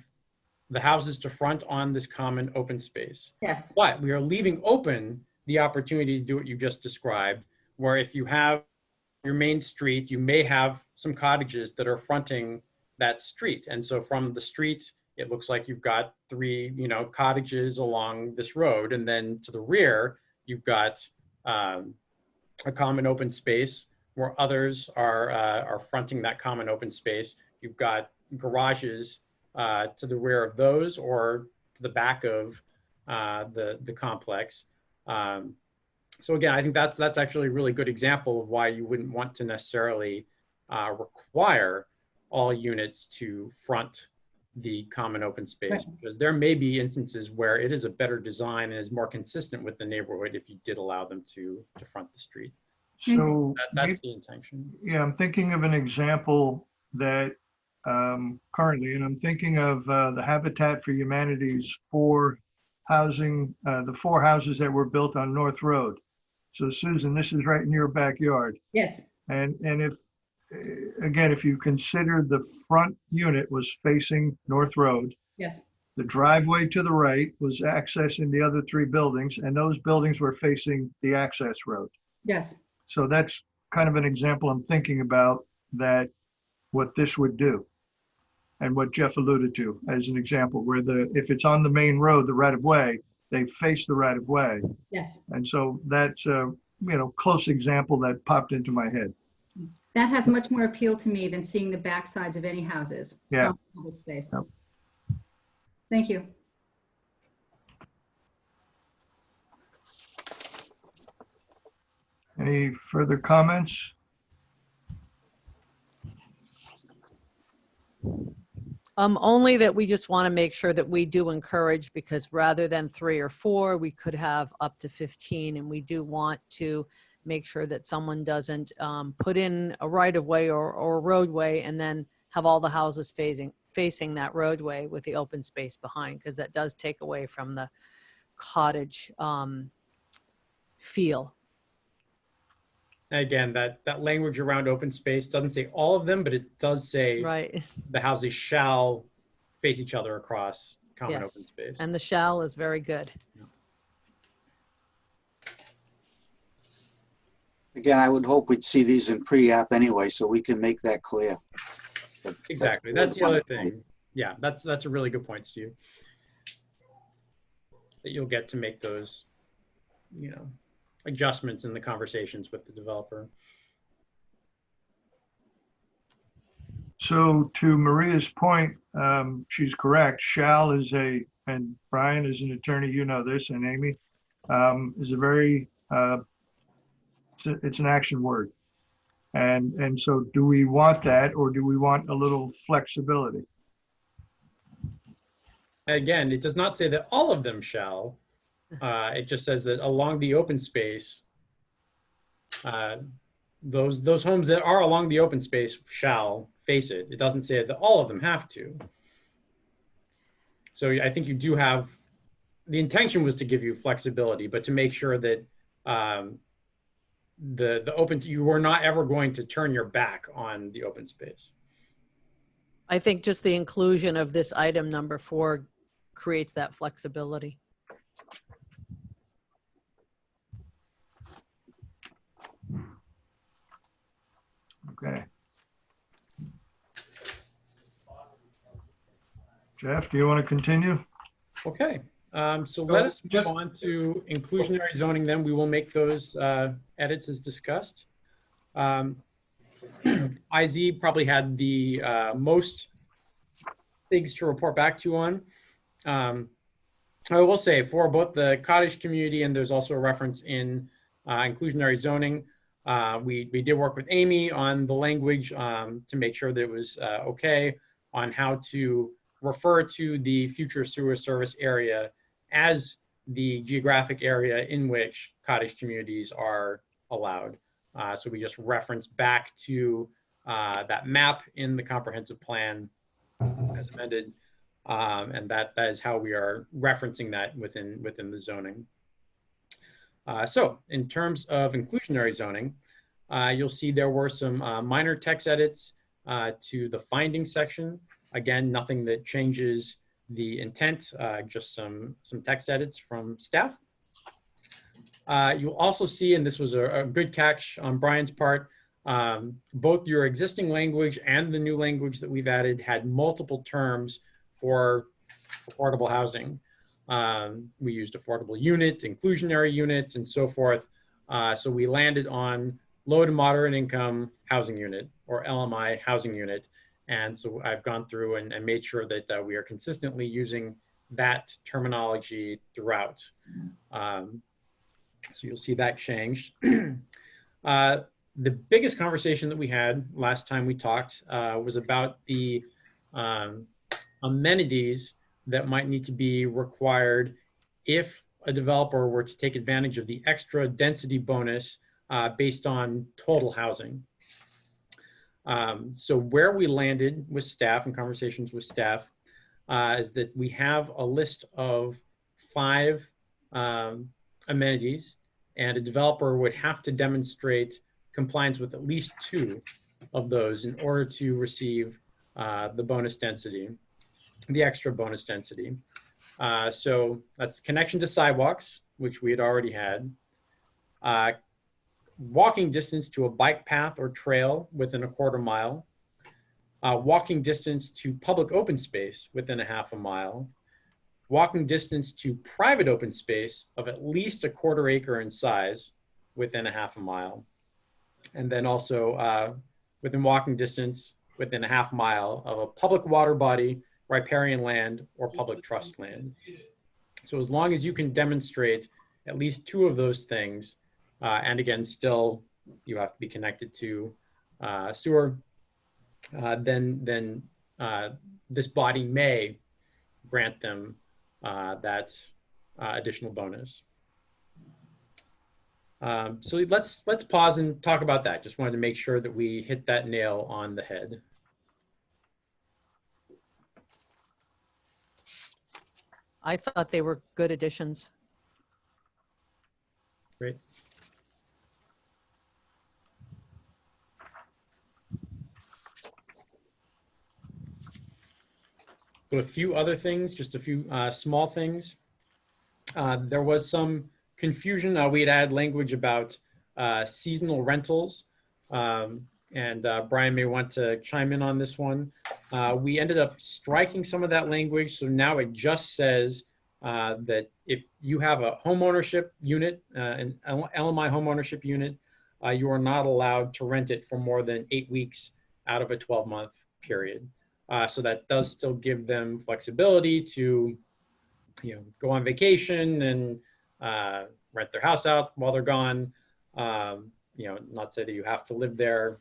the houses to front on this common open space. Yes. But we are leaving open the opportunity to do what you just described, where if you have your main street, you may have some cottages that are fronting that street. And so from the street, it looks like you've got 3, cottages along this road. And then to the rear, you've got a common open space where others are fronting that common open space. You've got garages to the rear of those or to the back of the complex. So again, I think that's actually a really good example of why you wouldn't want to necessarily require all units to front the common open space, Right. because there may be instances where it is a better design and is more consistent with the neighborhood if you did allow them to front the street. So That's the intention. yeah, I'm thinking of an example that currently, and I'm thinking of the Habitat for Humanity's 4 housing, the 4 houses that were built on North Road. So Susan, this is right in your backyard. Yes. And if, again, if you consider the front unit was facing North Road, Yes. the driveway to the right was accessing the other 3 buildings, and those buildings were facing the access road. Yes. So that's kind of an example I'm thinking about, that what this would do. And what Jeff alluded to as an example, where if it's on the main road, the right of way, they face the right of way. Yes. And so that's a close example that popped into my head. That has much more appeal to me than seeing the back sides of any houses. Yeah. From public space. Yep. Thank you. Any further comments? Only that we just want to make sure that we do encourage, because rather than 3 or 4, we could have up to 15. And we do want to make sure that someone doesn't put in a right of way or a roadway and then have all the houses facing that roadway with the open space behind, because that does take away from the cottage feel. Again, that language around open space doesn't say all of them, but it does say Right. the houses shall face each other across common open Yes. space. And the shall is very good. Again, I would hope we'd see these in pre-app anyway, so we can make that clear. But Exactly. That's the other thing. Yeah, that's a really good point, Steve. That you'll get to make those, adjustments in the conversations with the developer. So to Maria's point, she's correct. Shall is and Brian is an attorney, you know this, and Amy, is a very, it's an action word. And so do we want that, or do we want a little flexibility? Again, it does not say that all of them shall. It just says that along the open space, those homes that are along the open space shall face it. It doesn't say that all of them have to. So I think you do have, the intention was to give you flexibility, but to make sure that you were not ever going to turn your back on the open space. I think just the inclusion of this item number 4 creates that flexibility. Okay. Jeff, do you want to continue? Okay, so let us move on to inclusionary zoning then. We will make those edits as discussed. IZ probably had the most things to report back to you on. I will say for both the cottage community, and there's also a reference in inclusionary zoning, we did work with Amy on the language to make sure that it was okay on how to refer to the future sewer service area as the geographic area in which cottage communities are allowed. So we just reference back to that map in the comprehensive plan as amended, and that is how we are referencing that within the zoning. So in terms of inclusionary zoning, you'll see there were some minor text edits to the findings section. Again, nothing that changes the intent, just some text edits from staff. You'll also see, and this was a good catch on Brian's part, both your existing language and the new language that we've added had multiple terms for affordable housing. We used affordable unit, inclusionary unit, and so forth. So we landed on low to moderate income housing unit, or LMI housing unit. And so I've gone through and made sure that we are consistently using that terminology throughout. So you'll see that changed. The biggest conversation that we had last time we talked was about the amenities that might need to be required if a developer were to take advantage of the extra density bonus based on total housing. So where we landed with staff and conversations with staff is that we have a list of 5 amenities, and a developer would have to demonstrate compliance with at least 2 of those in order to receive the bonus density, the extra bonus density. So that's connection to sidewalks, which we had already had. Walking distance to a bike path or trail within a quarter mile. Walking distance to public open space within a half a mile. Walking distance to private open space of at least a quarter acre in size within a half a mile. And then also within walking distance within a half mile of a public water body, riparian land, or public trust land. So as long as you can demonstrate at least 2 of those things, and again, still you have to be connected to sewer, then this body may grant them that additional bonus. So let's pause and talk about that. Just wanted to make sure that we hit that nail on the head. I thought they were good additions. Great. So a few other things, just a few small things. There was some confusion. We had added language about seasonal rentals. And Brian may want to chime in on this one. We ended up striking some of that language. So now it just says that if you have a home ownership unit, an LMI home ownership unit, you are not allowed to rent it for more than 8 weeks out of a 12-month period. So that does still give them flexibility to, go on vacation and rent their house out while they're gone. Not say that you have to live there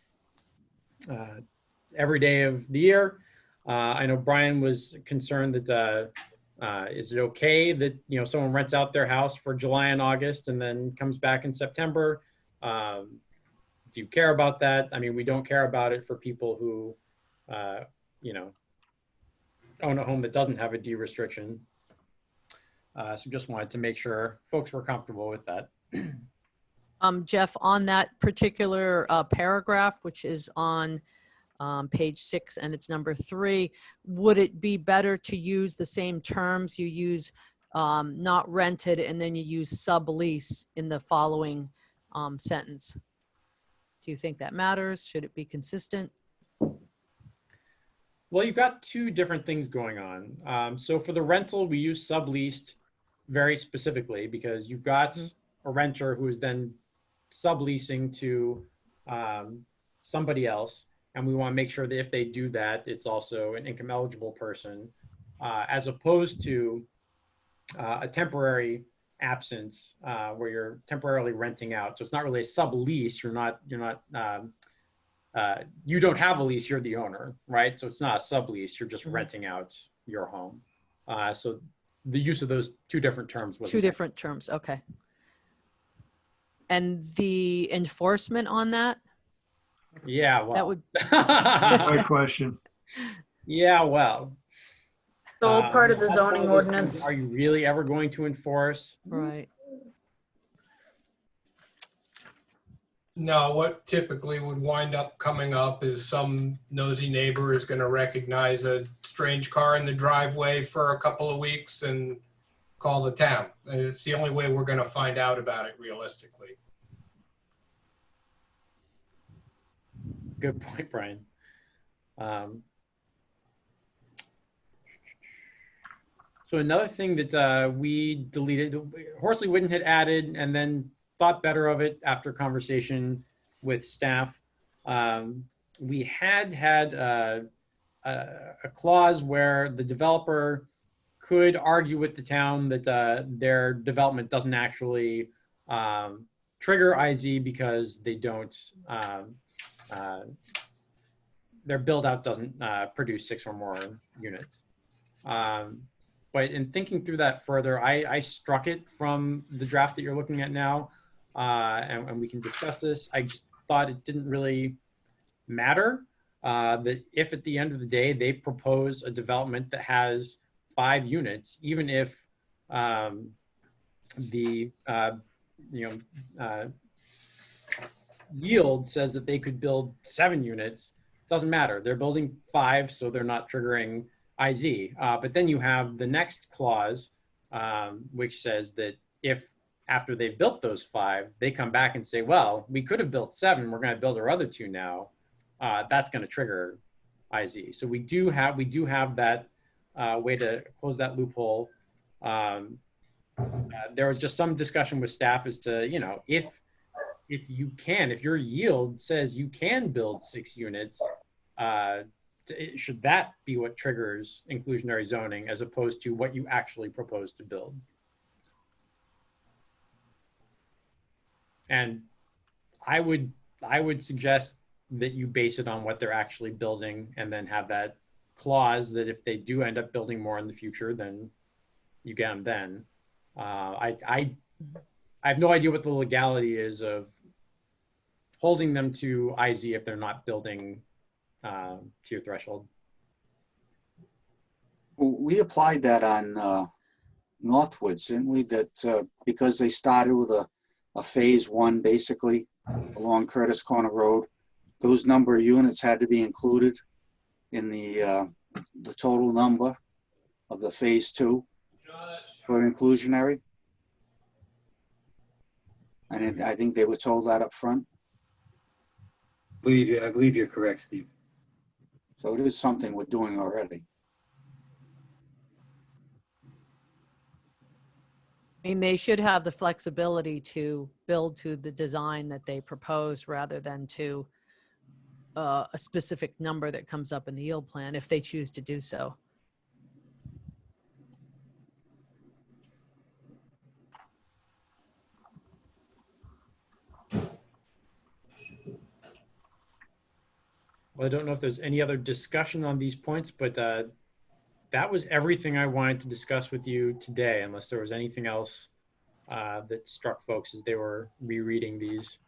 every day of the year. I know Brian was concerned that is it okay that someone rents out their house for July and August and then comes back in September? Do you care about that? I mean, we don't care about it for people who own a home that doesn't have a D restriction. So just wanted to make sure folks were comfortable with that. Jeff, on that particular paragraph, which is on page 6 and it's number 3, would it be better to use the same terms you use not rented and then you use sublease in the following sentence? Do you think that matters? Should it be consistent? Well, you've got two different things going on. So for the rental, we use subleased very specifically because you've got a renter who is then subleasing to somebody else. And we want to make sure that if they do that, it's also an income eligible person, as opposed to a temporary absence where you're temporarily renting out. So it's not really a sublease. You don't have a lease, you're the owner, right? So it's not a sublease, you're just renting out your home. So the use of those two different terms. Two different terms, okay. And the enforcement on that? Yeah, well. That would. My question. Yeah, well. It's all part of the that's zoning one of those things, ordinance. are you really ever going to enforce? Right. No, what typically would wind up coming up is some nosy neighbor is going to recognize a strange car in the driveway for a couple of weeks and call the town. And it's the only way we're going to find out about it realistically. Good point, Brian. So another thing that we deleted, Horsley Witten had added and then thought better of it after conversation with staff. We had a clause where the developer could argue with the town that their development doesn't actually trigger IZ because they don't, their build out doesn't produce 6 or more units. But in thinking through that further, I struck it from the draft that you're looking at now. And we can discuss this. I just thought it didn't really matter that if at the end of the day they propose a development that has 5 units, even if the yield says that they could build 7 units, doesn't matter. They're building 5, so they're not triggering IZ. But then you have the next clause, which says that if after they've built those 5, they come back and say, well, we could have built 7, we're going to build our other 2 now. That's going to trigger IZ. So we do have that way to close that loophole. There was just some discussion with staff as to, if your yield says you can build 6 units, should that be what triggers inclusionary zoning as opposed to what you actually propose to build? And I would suggest that you base it on what they're actually building and then have that clause that if they do end up building more in the future, then you get them then. I I have no idea what the legality is of holding them to IZ if they're not building to your threshold. Well, we applied that on Northwoods, didn't we? That because they started with a phase one, basically, along Curtis Corner Road, those number of units had to be included in the total number of the phase two for inclusionary. And I think they were told that up front. I believe you're correct, Steve. So it is something we're doing already. I mean, they should have the flexibility to build to the design that they propose rather than to a specific number that comes up in the yield plan if they choose to do so. Well, I don't know if there's any other discussion on these points, but that was everything I wanted to discuss with you today, unless there was anything else that struck folks as they were rereading these.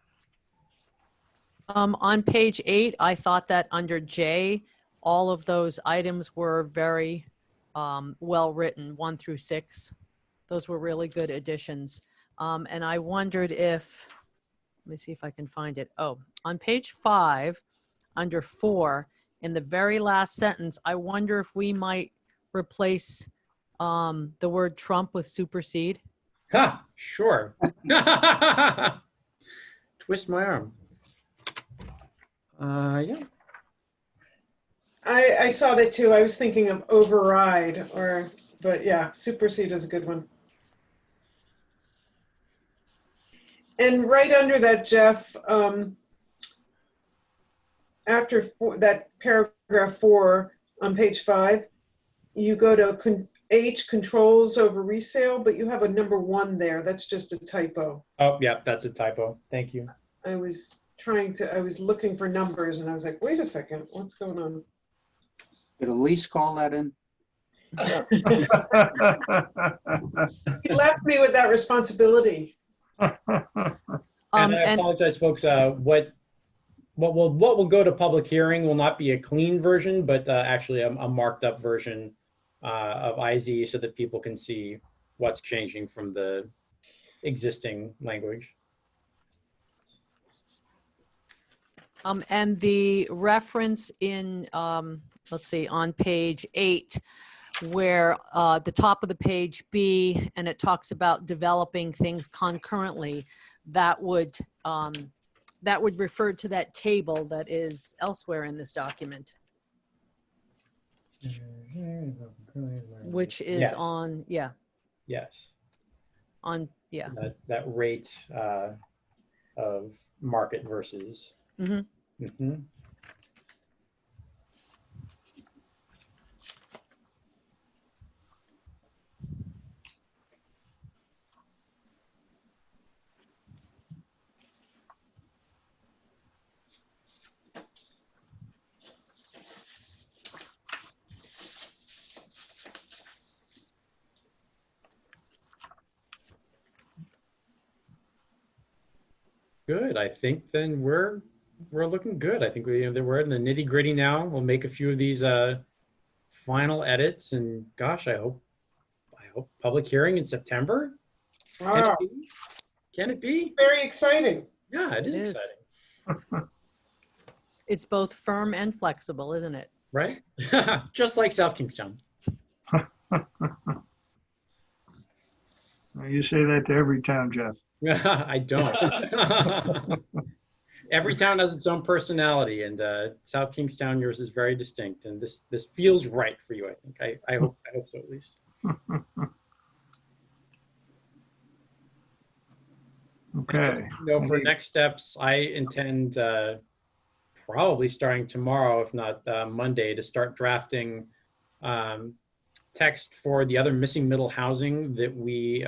On page 8, I thought that under J, all of those items were very well written, 1 through 6. Those were really good additions. And I wondered if, let me see if I can find it. Oh, on page 5, under 4, in the very last sentence, I wonder if we might replace the word Trump with supersede. Ha, sure. Twist my arm. Yeah. I saw that too. I was thinking of override but yeah, supersede is a good one. And right under that, Jeff, after that paragraph 4 on page 5, you go to H, controls over resale, but you have a number 1 there. That's just a typo. Oh, yeah, that's a typo. Thank you. I was looking for numbers and I was like, wait a second, what's going on? Did Elise call that in? He left me with that responsibility. And I apologize, folks. What will go to public hearing will not be a clean version, but actually a marked up version of IZ so that people can see what's changing from the existing language. And the reference in, let's see, on page 8, where the top of the page B, and it talks about developing things concurrently, that would refer to that table that is elsewhere in this document, which is Yes. on, yeah, Yes. on, yeah. That rate of market versus. Mhm. Mhm. Good. I think then we're looking good. I think we're in the nitty gritty now. We'll make a few of these final edits, and gosh, I hope public hearing in September. Wow. Can it be? Very exciting. Yeah, it is It is. exciting, It's both firm and flexible, isn't it? right? Just like South Kingstown. You say that to every town, Jeff. I don't. Every town has its own personality, and South Kingstown, yours is very distinct, and this feels right for you. I think. I hope so at least. Okay. For next steps, I intend probably starting tomorrow, if not Monday, to start drafting text for the other missing middle housing that we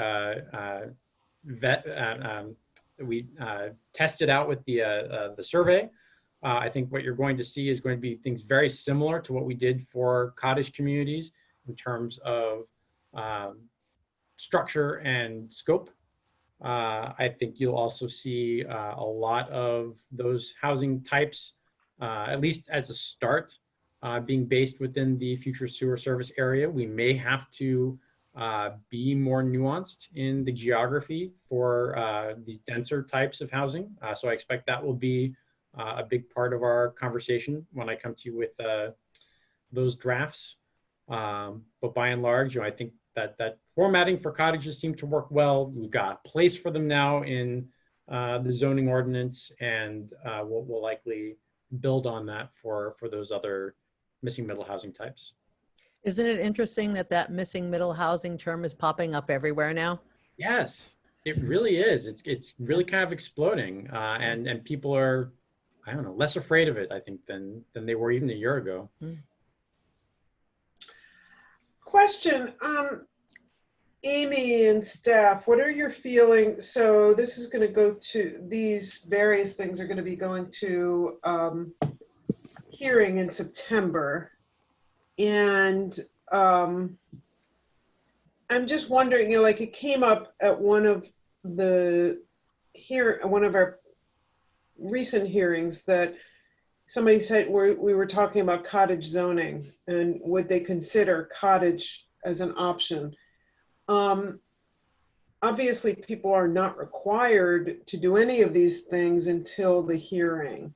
tested out with the survey. I think what you're going to see is going to be things very similar to what we did for cottage communities in terms of structure and scope. I think you'll also see a lot of those housing types, at least as a start, being based within the future sewer service area. We may have to be more nuanced in the geography for these denser types of housing. So I expect that will be a big part of our conversation when I come to you with those drafts. But by and large, I think that formatting for cottages seem to work well. We've got a place for them now in the zoning ordinance, and we'll likely build on that for those other missing middle housing types. Isn't it interesting that that missing middle housing term is popping up everywhere now? Yes, it really is. It's really kind of exploding, and people are, I don't know, less afraid of it, I think, than they were even a year ago. Question, Amy and staff, what are your feelings? So this is going to go to, these various things are going to be going to hearing in September. And I'm just wondering, like it came up at one of our recent hearings that somebody said we were talking about cottage zoning and would they consider cottage as an option. Obviously, people are not required to do any of these things until the hearing,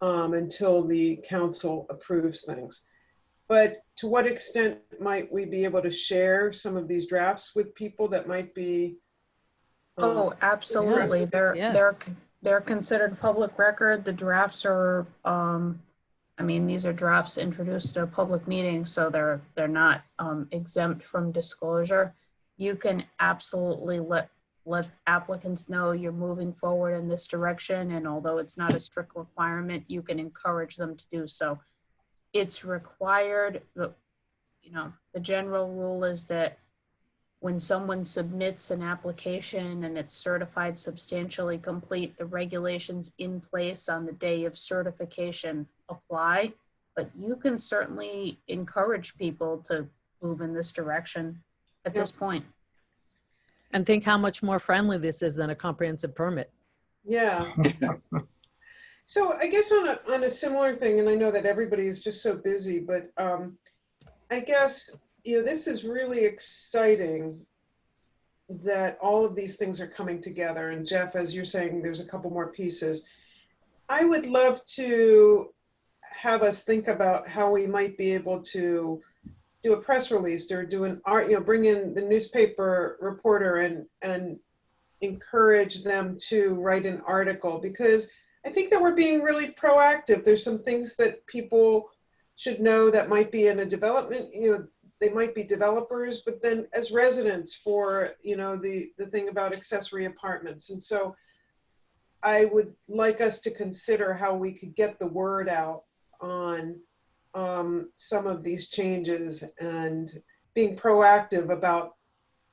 until the council approves things. But to what extent might we be able to share some of these drafts with people that might be? Oh, absolutely. They're considered public record. The drafts are, I mean, these are drafts introduced at a public meeting, so they're not exempt from disclosure. You can absolutely let applicants know you're moving forward in this direction, and although it's not a strict requirement, you can encourage them to do so. It's required, but the general rule is that when someone submits an application and it's certified substantially complete, the regulations in place on the day of certification apply, but you can certainly encourage people to move in this direction at this point. And think how much more friendly this is than a comprehensive permit. Yeah. So I guess on a similar thing, and I know that everybody is just so busy, but I guess, this is really exciting that all of these things are coming together. And Jeff, as you're saying, there's a couple more pieces. I would love to have us think about how we might be able to do a press release or do an art, bring in the newspaper reporter and encourage them to write an article, because I think that we're being really proactive. There's some things that people should know that might be in a development, they might be developers, but then as residents for, the thing about accessory apartments. And so I would like us to consider how we could get the word out on some of these changes and being proactive about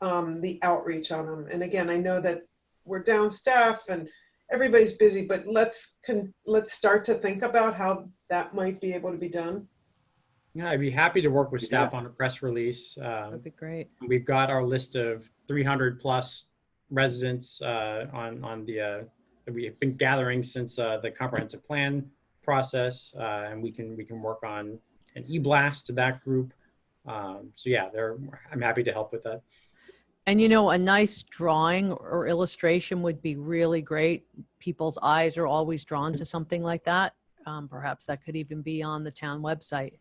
the outreach on them. And again, I know that we're down staff and everybody's busy, but let's start to think about how that might be able to be done. Yeah, I'd be happy to work with staff on a press release. That'd be great. We've got our list of 300 plus residents on the that we have been gathering since the comprehensive plan process, and we can work on an e-blast to that group. So yeah, I'm happy to help with that. And a nice drawing or illustration would be really great. People's eyes are always drawn to something like that. Perhaps that could even be on the town website.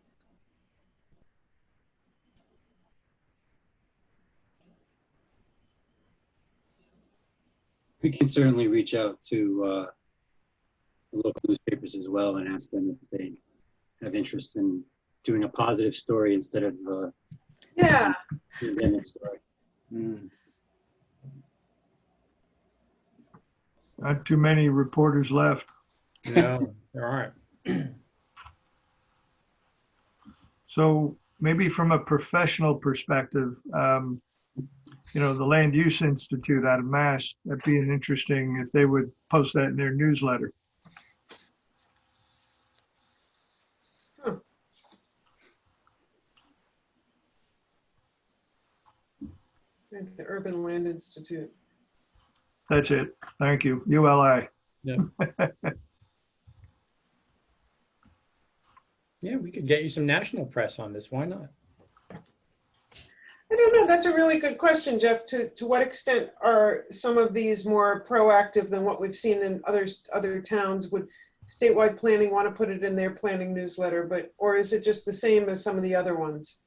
We can certainly reach out to the local newspapers as well and ask them if they have interest in doing a positive story instead of a pandemic story. Not too many reporters left. No, there aren't. So maybe from a professional perspective, the Land Use Institute out of Mass, that'd be interesting if they would post that in their newsletter. The Urban Land Institute. That's it. Thank you. ULI. Yeah. Yeah, we could get you some national press on this. Why not? I don't know. That's a really good question, Jeff. To what extent are some of these more proactive than what we've seen in other towns? Would statewide planning want to put it in their planning newsletter, or is it just the same as some of the other ones?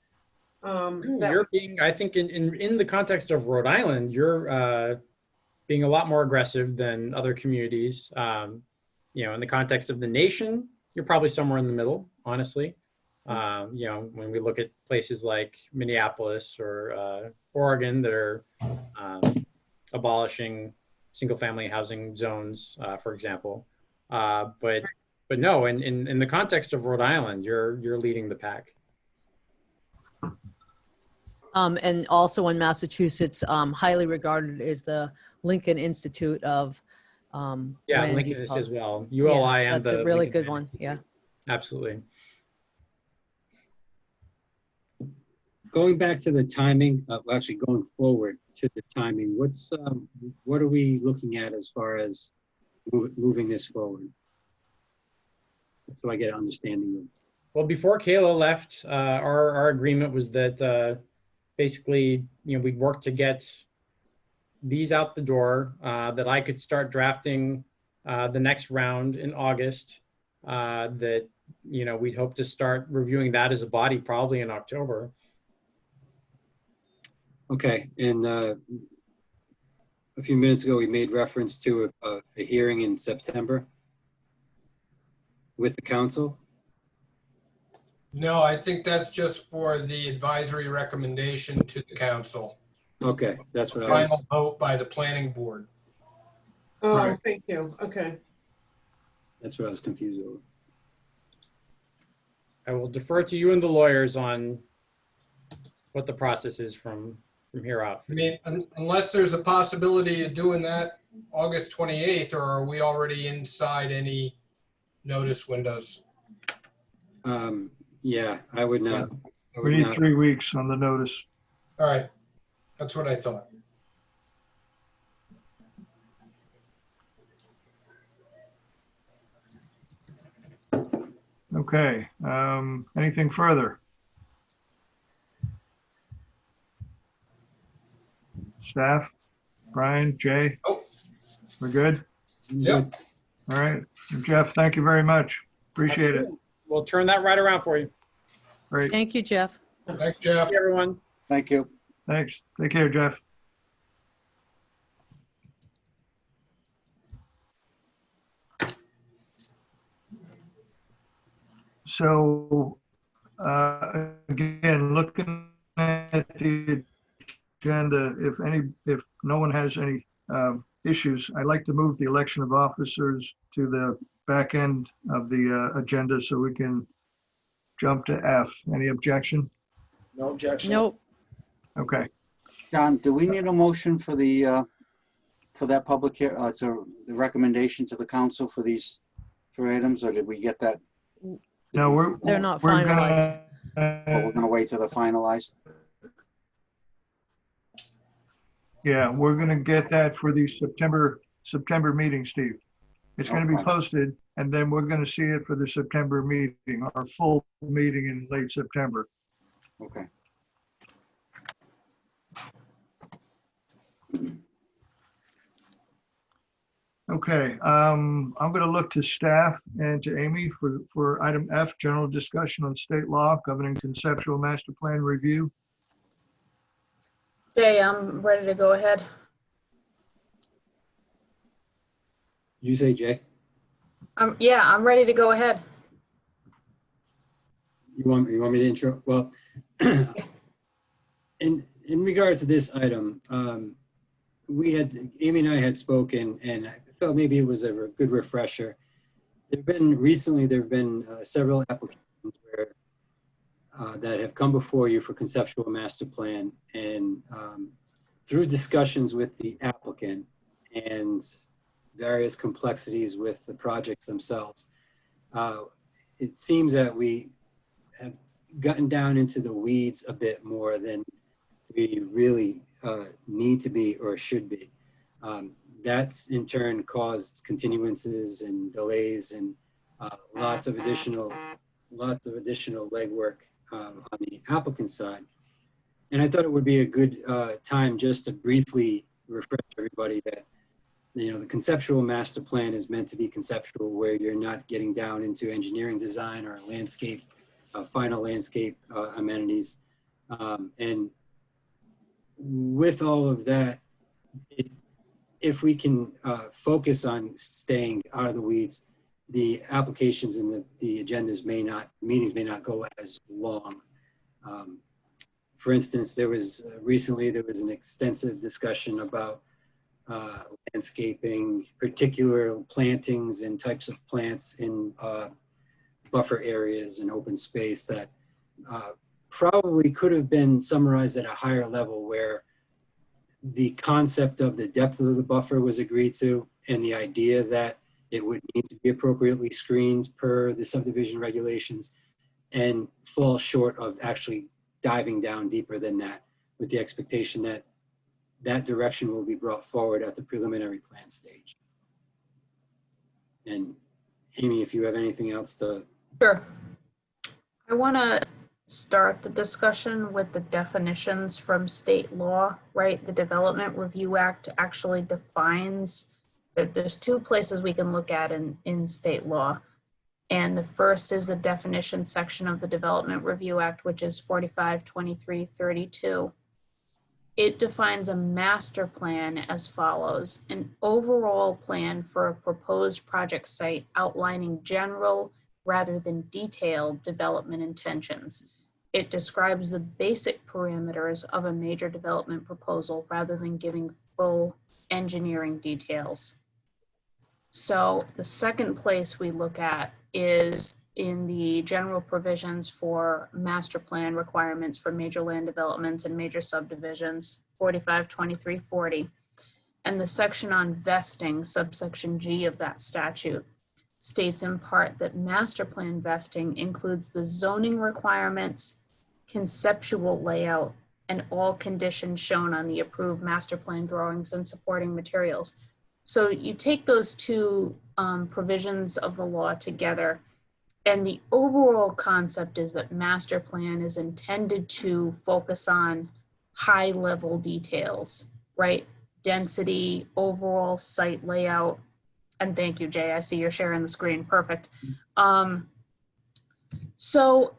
You're being, I think, in the context of Rhode Island, you're being a lot more aggressive than other communities. In the context of the nation, you're probably somewhere in the middle, honestly. When we look at places like Minneapolis or Oregon that are abolishing single-family housing zones, for example. But no, in the context of Rhode Island, you're leading the pack. And also in Massachusetts, highly regarded is the Lincoln Institute of Land Lincoln Use is Policy. as well. ULI and That's the a really Lincoln good one. Institute. Yeah. Absolutely. Going back to the timing, actually going forward to the timing, what are we looking at as far as moving this forward? So I get an understanding of. Well, before Kayla left, our agreement was that basically, we'd work to get these out the door, that I could start drafting the next round in August, that, we'd hope to start reviewing that as a body probably in October. Okay, and a few minutes ago, we made reference to a hearing in September with the council. No, I think that's just for the advisory recommendation to the council. Okay, that's what I Final was, vote by the planning board. Oh, Right. thank you. Okay. that's what I was confused over. I will defer to you and the lawyers on what the process is from here out. I mean, unless there's a possibility of doing that August 28th, or are we already inside any notice windows? Yeah, I would not. I would We need not. 3 weeks on the notice. All right, that's what I thought. Okay, anything further? Staff, Brian, Jay? Oh. We're good? Yep. All right. And Jeff, thank you very much. Appreciate it. We'll turn that right around for you. Great. Thank you, Jeff. Thanks, Jeff. Thank you, everyone. Thank you. Thanks. Take care, Jeff. So, again, looking at the agenda, if no one has any issues, I'd like to move the election of officers to the back end of the agenda so we can jump to F. Any objection? No objection. Nope. Okay. John, do we need a motion for for that public, to the recommendation to the council for these 3 items, or did we get that? No, They're not we're finalized. We're gonna wait till they're finalized? Yeah, we're gonna get that for the September meeting, Steve. It's gonna be Okay. posted, and then we're gonna see it for the September meeting, our full meeting in late September. Okay. Okay, I'm gonna look to staff and to Amy for item F, general discussion on state law governing conceptual master plan review. Jay, I'm ready to go ahead. You say, Jay? Yeah, I'm ready to go ahead. You want me to intro? Well, in regard to this item, Amy and I had spoken, and I felt maybe it was a good refresher. There have been several applications where that have come before you for conceptual master plan, and through discussions with the applicant and various complexities with the projects themselves, it seems that we have gotten down into the weeds a bit more than we really need to be or should be. That's in turn caused continuances and delays and lots of additional legwork on the applicant side. And I thought it would be a good time just to briefly refresh everybody that, you know, the conceptual master plan is meant to be conceptual, where you're not getting down into engineering design or landscape, final landscape amenities. And with all of that, if we can focus on staying out of the weeds, the applications and the agendas meetings may not go as long. For instance, there was recently an extensive discussion about landscaping, particular plantings and types of plants in buffer areas and open space that probably could have been summarized at a higher level, where the concept of the depth of the buffer was agreed to, and the idea that it would need to be appropriately screened per the subdivision regulations, and fall short of actually diving down deeper than that, with the expectation that that direction will be brought forward at the preliminary plan stage. And Amy, if you have anything else to... Sure. I want to start the discussion with the definitions from state law, right? The Development Review Act actually defines that there's two places we can look at in state law. And the first is the definition section of the Development Review Act, which is 452332. It defines a master plan as follows: an overall plan for a proposed project site outlining general rather than detailed development intentions. It describes the basic parameters of a major development proposal rather than giving full engineering details. So the second place we look at is in the general provisions for master plan requirements for major land developments and major subdivisions, 452340. And the section on vesting, subsection G of that statute, states in part that master plan vesting includes the zoning requirements, conceptual layout, and all conditions shown on the approved master plan drawings and supporting materials. So you take those two provisions of the law together, and the overall concept is that master plan is intended to focus on high level details, right? Density, overall site layout. And thank you, Jay, I see you're sharing the screen, perfect. So,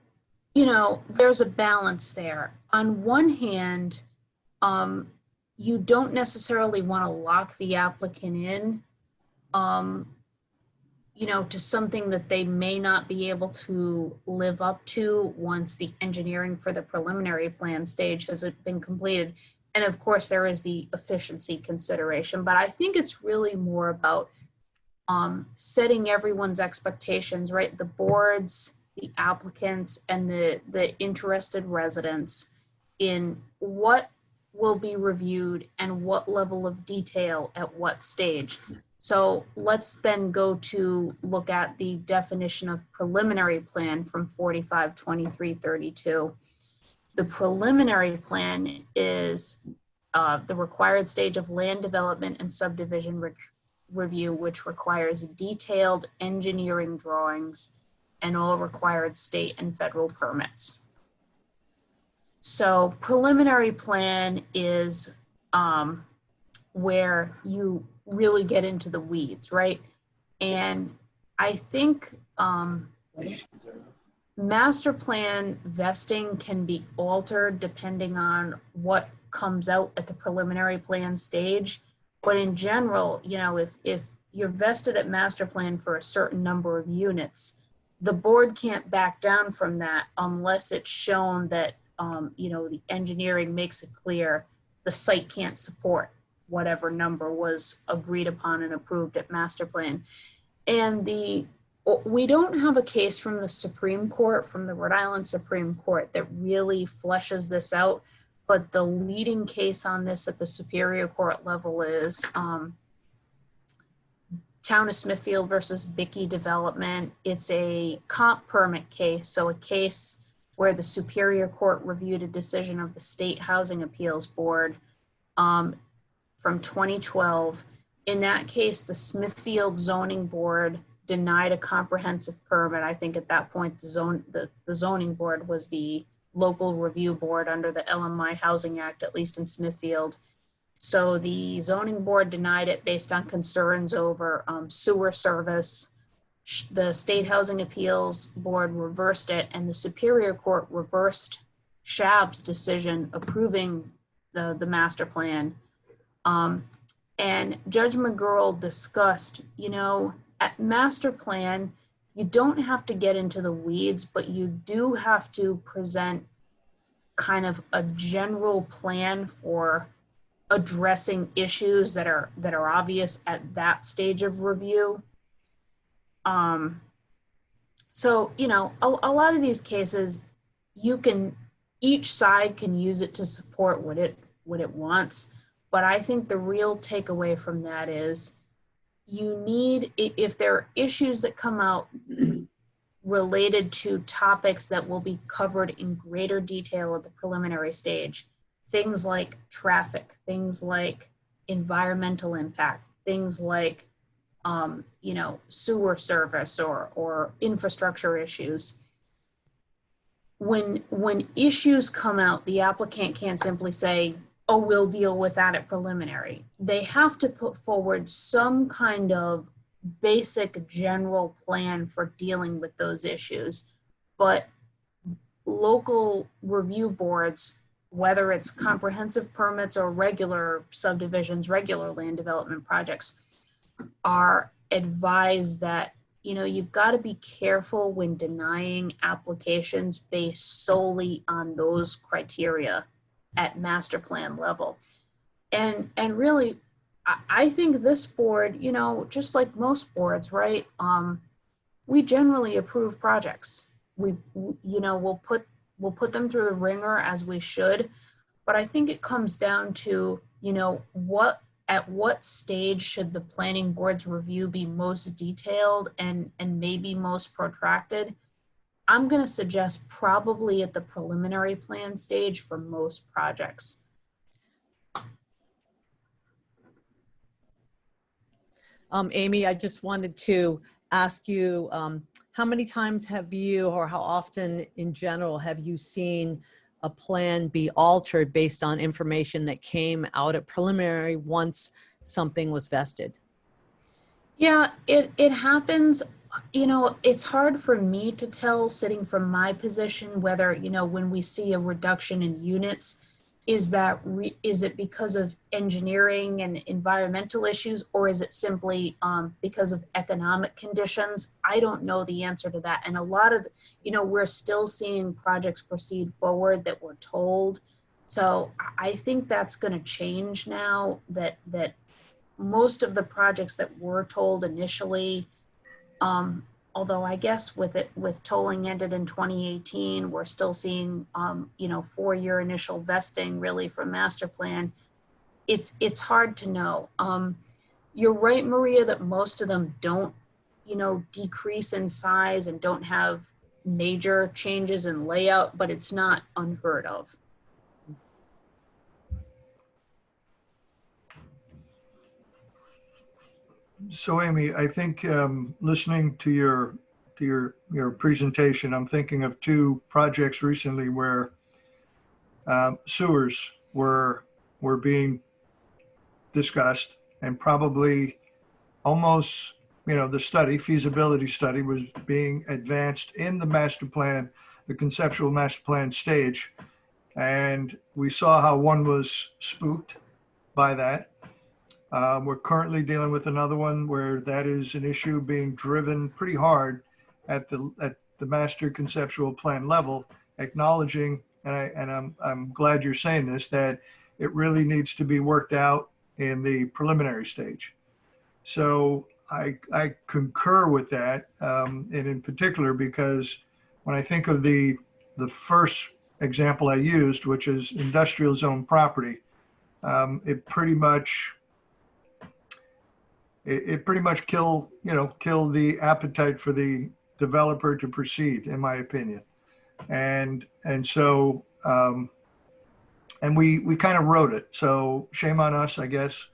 you know, there's a balance there. On one hand, you don't necessarily want to lock the applicant in, you know, to something that they may not be able to live up to once the engineering for the preliminary plan stage has been completed. And of course, there is the efficiency consideration, but I think it's really more about setting everyone's expectations, right? The boards, the applicants, and the interested residents in what will be reviewed and what level of detail at what stage. So let's then go to look at the definition of preliminary plan from 452332. The preliminary plan is the required stage of land development and subdivision review, which requires detailed engineering drawings and all required state and federal permits. So preliminary plan is where you really get into the weeds, right? And I think master plan vesting can be altered depending on what comes out at the preliminary plan stage. But in general, you know, if you're vested at master plan for a certain number of units, the board can't back down from that unless it's shown that, you know, the engineering makes it clear the site can't support whatever number was agreed upon and approved at master plan. And we don't have a case from the Supreme Court, from the Rhode Island Supreme Court, that really fleshes this out. But the leading case on this at the Superior Court level is Town of Smithfield versus Bickey Development. It's a comp permit case, so a case where the Superior Court reviewed a decision of the State Housing Appeals Board. from 2012. In that case, the Smithfield Zoning Board denied a comprehensive permit. I think at that point, the zoning board was the local review board under the LMI Housing Act, at least in Smithfield. So the zoning board denied it based on concerns over sewer service. The State Housing Appeals Board reversed it, and the Superior Court reversed Shab's decision approving the master plan. And Judge McGurl discussed, you know, at master plan, you don't have to get into the weeds, but you do have to present kind of a general plan for addressing issues that are obvious at that stage of review. So, you know, a lot of these cases, each side can use it to support what it wants. But I think the real takeaway from that is you need, if there are issues that come out related to topics that will be covered in greater detail at the preliminary stage, things like traffic, things like environmental impact, things like, you know, sewer service or infrastructure issues. When issues come out, the applicant can't simply say, oh, we'll deal with that at preliminary. They have to put forward some kind of basic general plan for dealing with those issues. But local review boards, whether it's comprehensive permits or regular subdivisions, regular land development projects, are advised that, you know, you've got to be careful when denying applications based solely on those criteria at master plan level. And really, I think this board, you know, just like most boards, right? We generally approve projects. You know, we'll put them through the ringer as we should, but I think it comes down to, you know, at what stage should the planning board's review be most detailed and maybe most protracted? I'm going to suggest probably at the preliminary plan stage for most projects. Amy, I just wanted to ask you, how many times have you, or how often in general, have you seen a plan be altered based on information that came out at preliminary once something was vested? Yeah, it happens. You know, it's hard for me to tell sitting from my position whether, you know, when we see a reduction in units, is it because of engineering and environmental issues, or is it simply because of economic conditions? I don't know the answer to that. And a lot of, you know, we're still seeing projects proceed forward that we're told. So I think that's going to change now that most of the projects that were told initially, although I guess with tolling ended in 2018, we're still seeing, you know, 4-year initial vesting really from master plan. It's hard to know. You're right, Maria, that most of them don't, you know, decrease in size and don't have major changes in layout, but it's not unheard of. So Amy, I think listening to your presentation, I'm thinking of 2 projects recently where sewers were being discussed, and probably almost, you know, the feasibility study was being advanced in the master plan, the conceptual master plan stage. And we saw how one was spooked by that. We're currently dealing with another one where that is an issue being driven pretty hard at the master conceptual plan level, acknowledging, and I'm glad you're saying this, that it really needs to be worked out in the preliminary stage. So I concur with that, and in particular because when I think of the first example I used, which is industrial zone property, it pretty much kill the appetite for the developer to proceed, in my opinion. And so And we kind of wrote it. So shame on us, I guess,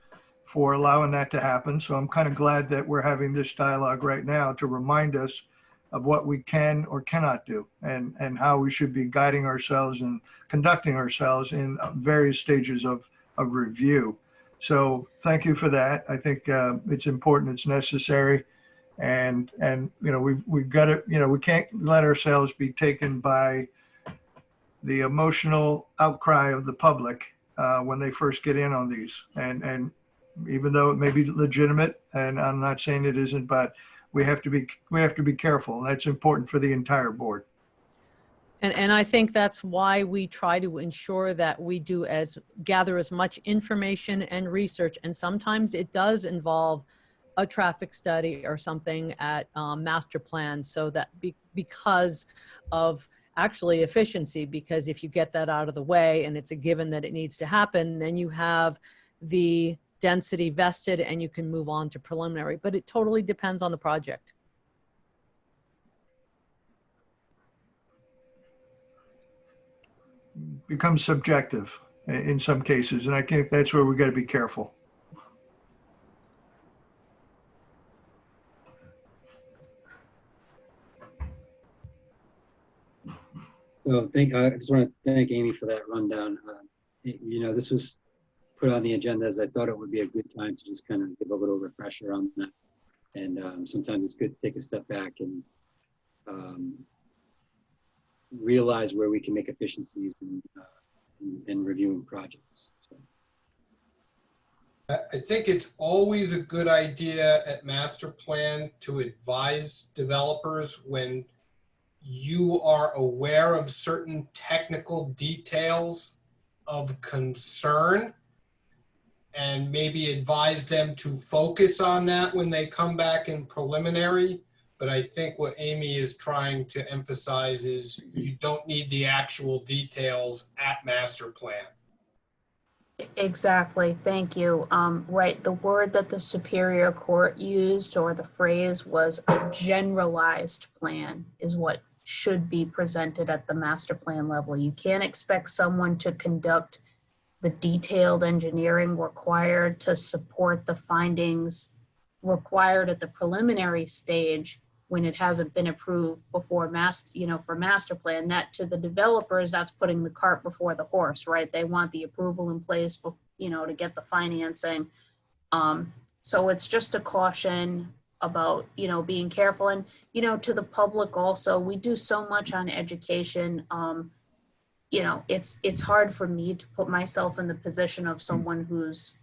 for allowing that to happen. So I'm kind of glad that we're having this dialogue right now to remind us of what we can or cannot do and how we should be guiding ourselves and conducting ourselves in various stages of review. So thank you for that. I think it's important, it's necessary. And you know, we've got to, you know, we can't let ourselves be taken by the emotional outcry of the public when they first get in on these. And even though it may be legitimate, and I'm not saying it isn't, but we have to be careful. And that's important for the entire board. And I think that's why we try to ensure that we gather as much information and research. And sometimes it does involve a traffic study or something at master plan, so that because of actually efficiency, because if you get that out of the way and it's a given that it needs to happen, then you have the density vested and you can move on to preliminary. But it totally depends on the project. Becomes subjective in some cases, and I think that's where we got to be careful. So I just want to thank Amy for that rundown. You know, this was put on the agenda as I thought it would be a good time to just kind of give a little refresher on that. And sometimes it's good to take a step back and realize where we can make efficiencies in reviewing projects. So. I think it's always a good idea at master plan to advise developers when you are aware of certain technical details of concern, and maybe advise them to focus on that when they come back in preliminary. But I think what Amy is trying to emphasize is you don't need the actual details at master plan. Exactly. Thank you. Right. The word that the Superior Court used, or the phrase, was a generalized plan is what should be presented at the master plan level. You can't expect someone to conduct the detailed engineering required to support the findings required at the preliminary stage when it hasn't been approved before for master plan. That, to the developers, that's putting the cart before the horse, right? They want the approval in place, to get the financing. So it's just a caution about, being careful. And, to the public also, we do so much on education. It's hard for me to put myself in the position of someone who's,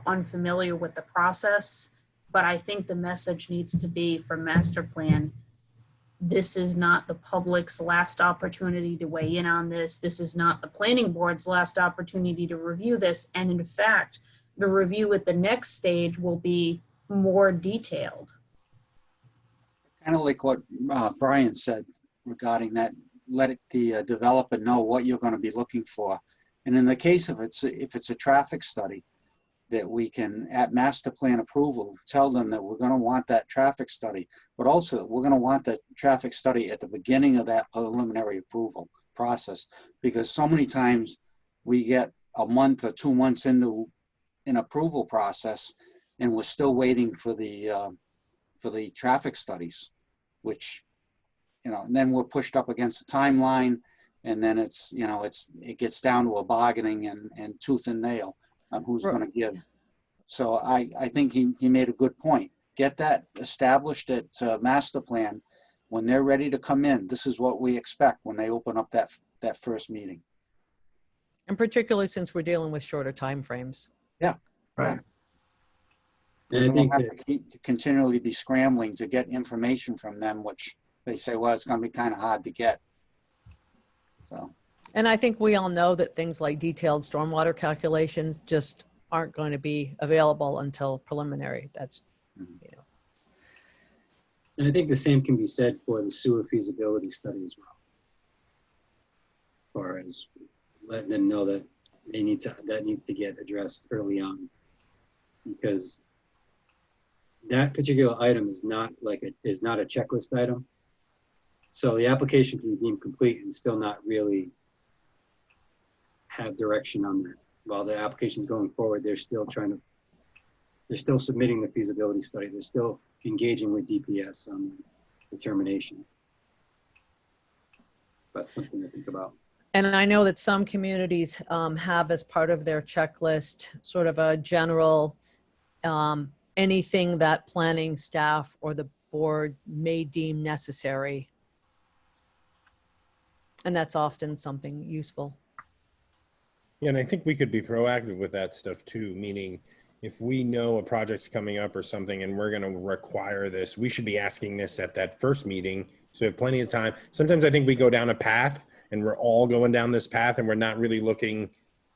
unfamiliar with the process. But I think the message needs to be from master plan: this is not the public's last opportunity to weigh in on this. This is not the planning board's last opportunity to review this. And in fact, the review at the next stage will be more detailed. Kind of like what Brian said regarding that, let the developer know what you're going to be looking for. And in the case of if it's a traffic study, that we can, at master plan approval, tell them that we're going to want that traffic study, but also we're going to want the traffic study at the beginning of that preliminary approval process, because so many times we get a month or 2 months into an approval process and we're still waiting for the traffic studies, which, and then we're pushed up against the timeline, and then it gets down to a bargaining and tooth and nail on who's going to give. So I think he made a good point. Get that established at master plan. When they're ready to come in, this is what we expect when they open up that first meeting. And particularly since we're dealing with shorter timeframes. Yeah. Right. We don't have to continually be scrambling to get information from them, which they say, well, it's going to be kind of hard to get. So. And I think we all know that things like detailed stormwater calculations just aren't going to be available until preliminary. That's, And I think the same can be said for the sewer feasibility study as well. As far as letting them know that that needs to get addressed early on, because that particular item is not a checklist item. So the application can be deemed complete and still not really have direction on that. While the application's going forward, they're still submitting the feasibility study. They're still engaging with DPS on determination. That's something to think about. And I know that some communities have as part of their checklist sort of a general, anything that planning staff or the board may deem necessary. And that's often something useful. Yeah, and I think we could be proactive with that stuff too, meaning if we know a project's coming up or something and we're going to require this, we should be asking this at that first meeting. So we have plenty of time. Sometimes I think we go down a path and we're all going down this path and we're not really looking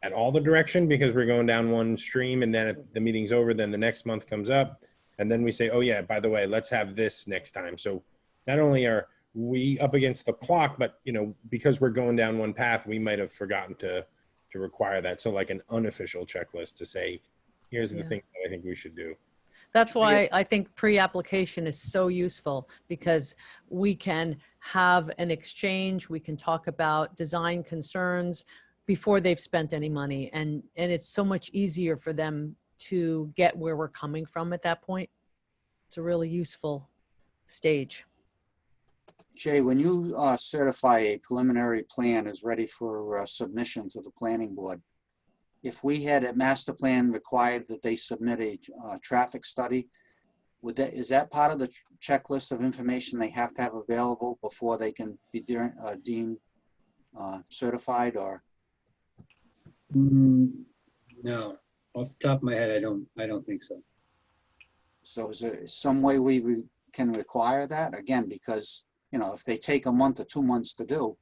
at all the direction because we're going down one stream, and then the meeting's over, then the next month comes up and then we say, oh yeah, by the way, let's have this next time. So not only are we up against the clock, but you know, because we're going down one path, we might have forgotten to require that. So like an unofficial checklist to say, here's the thing that I think we should do. That's why I think pre-application is so useful, because we can have an exchange, we can talk about design concerns before they've spent any money. And it's so much easier for them to get where we're coming from at that point. It's a really useful stage. Jay, when you certify a preliminary plan is ready for submission to the planning board, if we had a master plan required that they submit a traffic study, is that part of the checklist of information they have to have available before they can be deemed certified, or? No, off the top of my head, I don't think so. So is there some way we can require that? Again, because, you know, if they take a month or 2 months to do,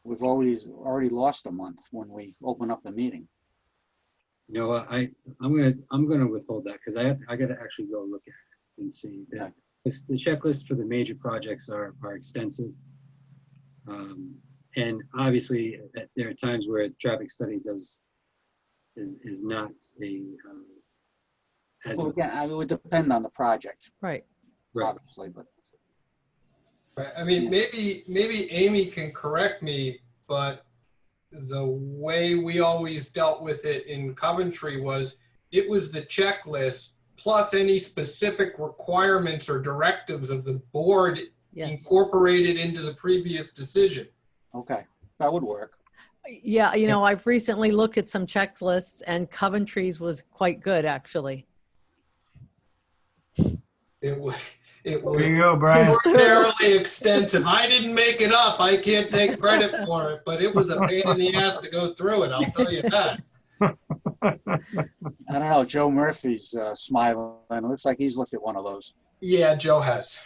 we've already lost a month when we open up the meeting. You know what, I'm gonna withhold that because I gotta actually go look at it and see that. The checklist for the major projects are extensive. And obviously there are times where a traffic study is not Well, again, I mean, it would depend on the project, Right. obviously, but. I mean, maybe Amy can correct me, but the way we always dealt with it in Coventry was it was the checklist plus any specific requirements or directives of the board incorporated into the previous decision. Okay, that would work. Yeah, you know, I've recently looked at some checklists and Coventry's was quite good, actually. It was There you go, Brian. extraordinarily extensive. I didn't make it up. I can't take credit for it, but it was a pain in the ass to go through it. I'll tell you that. I don't know, Joe Murphy's smiling. It looks like he's looked at one of those. Yeah, Joe has.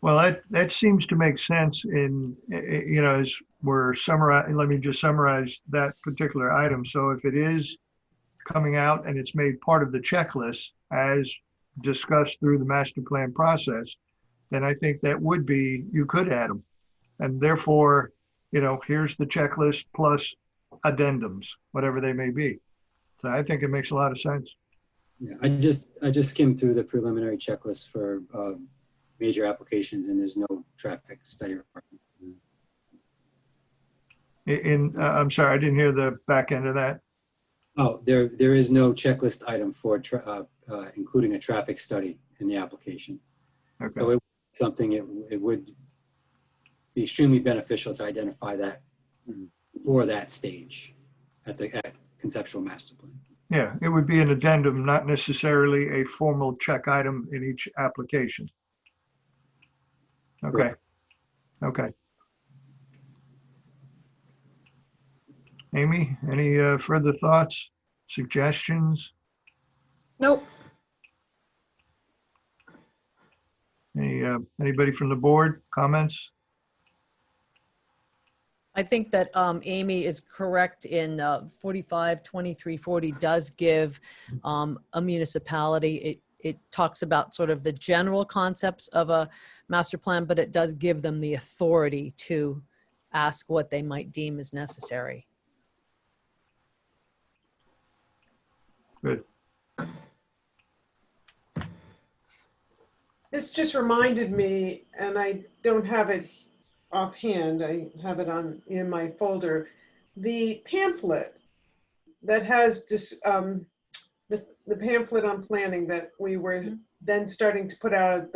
Well, that seems to make sense in, you know, as we're summarizing, let me just summarize that particular item. So if it is coming out and it's made part of the checklist as discussed through the master plan process, then I think that would be, you could add them. And therefore, you know, here's the checklist plus addendums, whatever they may be. So I think it makes a lot of sense. Yeah, I just skimmed through the preliminary checklist for major applications, and there's no traffic study requirement. I'm sorry, I didn't hear the back end of that. Oh, there is no checklist item for including a traffic study in the application. Okay. So it would be extremely beneficial to identify that for that stage at conceptual master plan. Yeah, it would be an addendum, not necessarily a formal check item in each application. Okay. Okay. Amy, any further thoughts, suggestions? Nope. Anybody from the board, comments? I think that Amy is correct in 452340 does give a municipality, it talks about sort of the general concepts of a master plan, but it does give them the authority to ask what they might deem as necessary. Good. This just reminded me, and I don't have it offhand, I have it in my folder, the pamphlet that has the pamphlet on planning that we were then starting to put out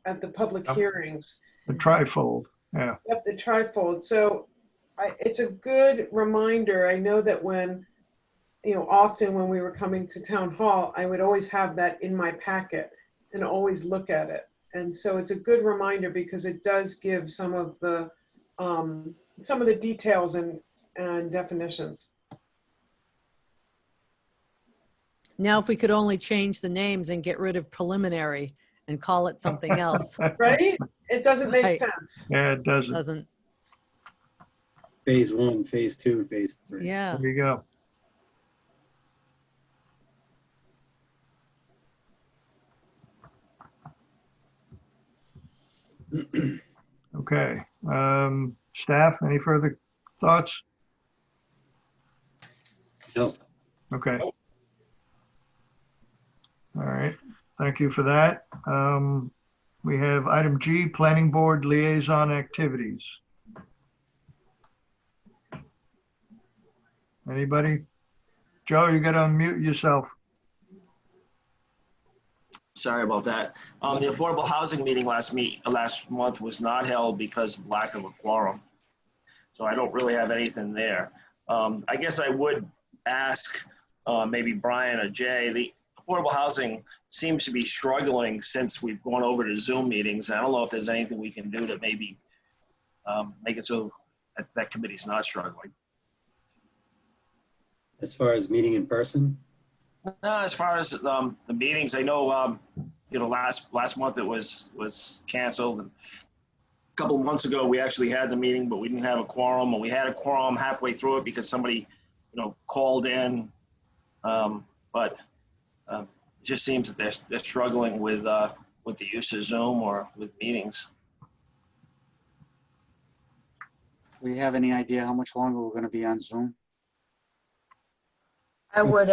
at the public Yep. hearings. The trifold, yeah. Yep, the trifold. So it's a good reminder. I know that when, often when we were coming to town hall, I would always have that in my packet and always look at it. And so it's a good reminder because it does give some of the details and definitions. Now, if we could only change the names and get rid of preliminary and call it something else. Right? It doesn't make Right. sense. Yeah, it doesn't. Doesn't, Phase 1, phase 2, phase 3. yeah. There you go. Okay. Staff, any further thoughts? No. Okay. All right. Thank you for that. We have item G, Planning Board Liaison Activities. Anybody? Joe, you got to unmute yourself. Sorry about that. The affordable housing meeting last month was not held because of lack of a quorum. So I don't really have anything there. I guess I would ask maybe Brian or Jay, the affordable housing seems to be struggling since we've gone over to Zoom meetings. I don't know if there's anything we can do to maybe make it so that committee's not struggling. As far as meeting in person, As far as the meetings, I know, last month it was canceled. And a couple of months ago, we actually had the meeting, but we didn't have a quorum, and we had a quorum halfway through it because somebody, called in. But it just seems that they're struggling with the use of Zoom or with meetings. Do we have any idea how much longer we're going to be on Zoom? I would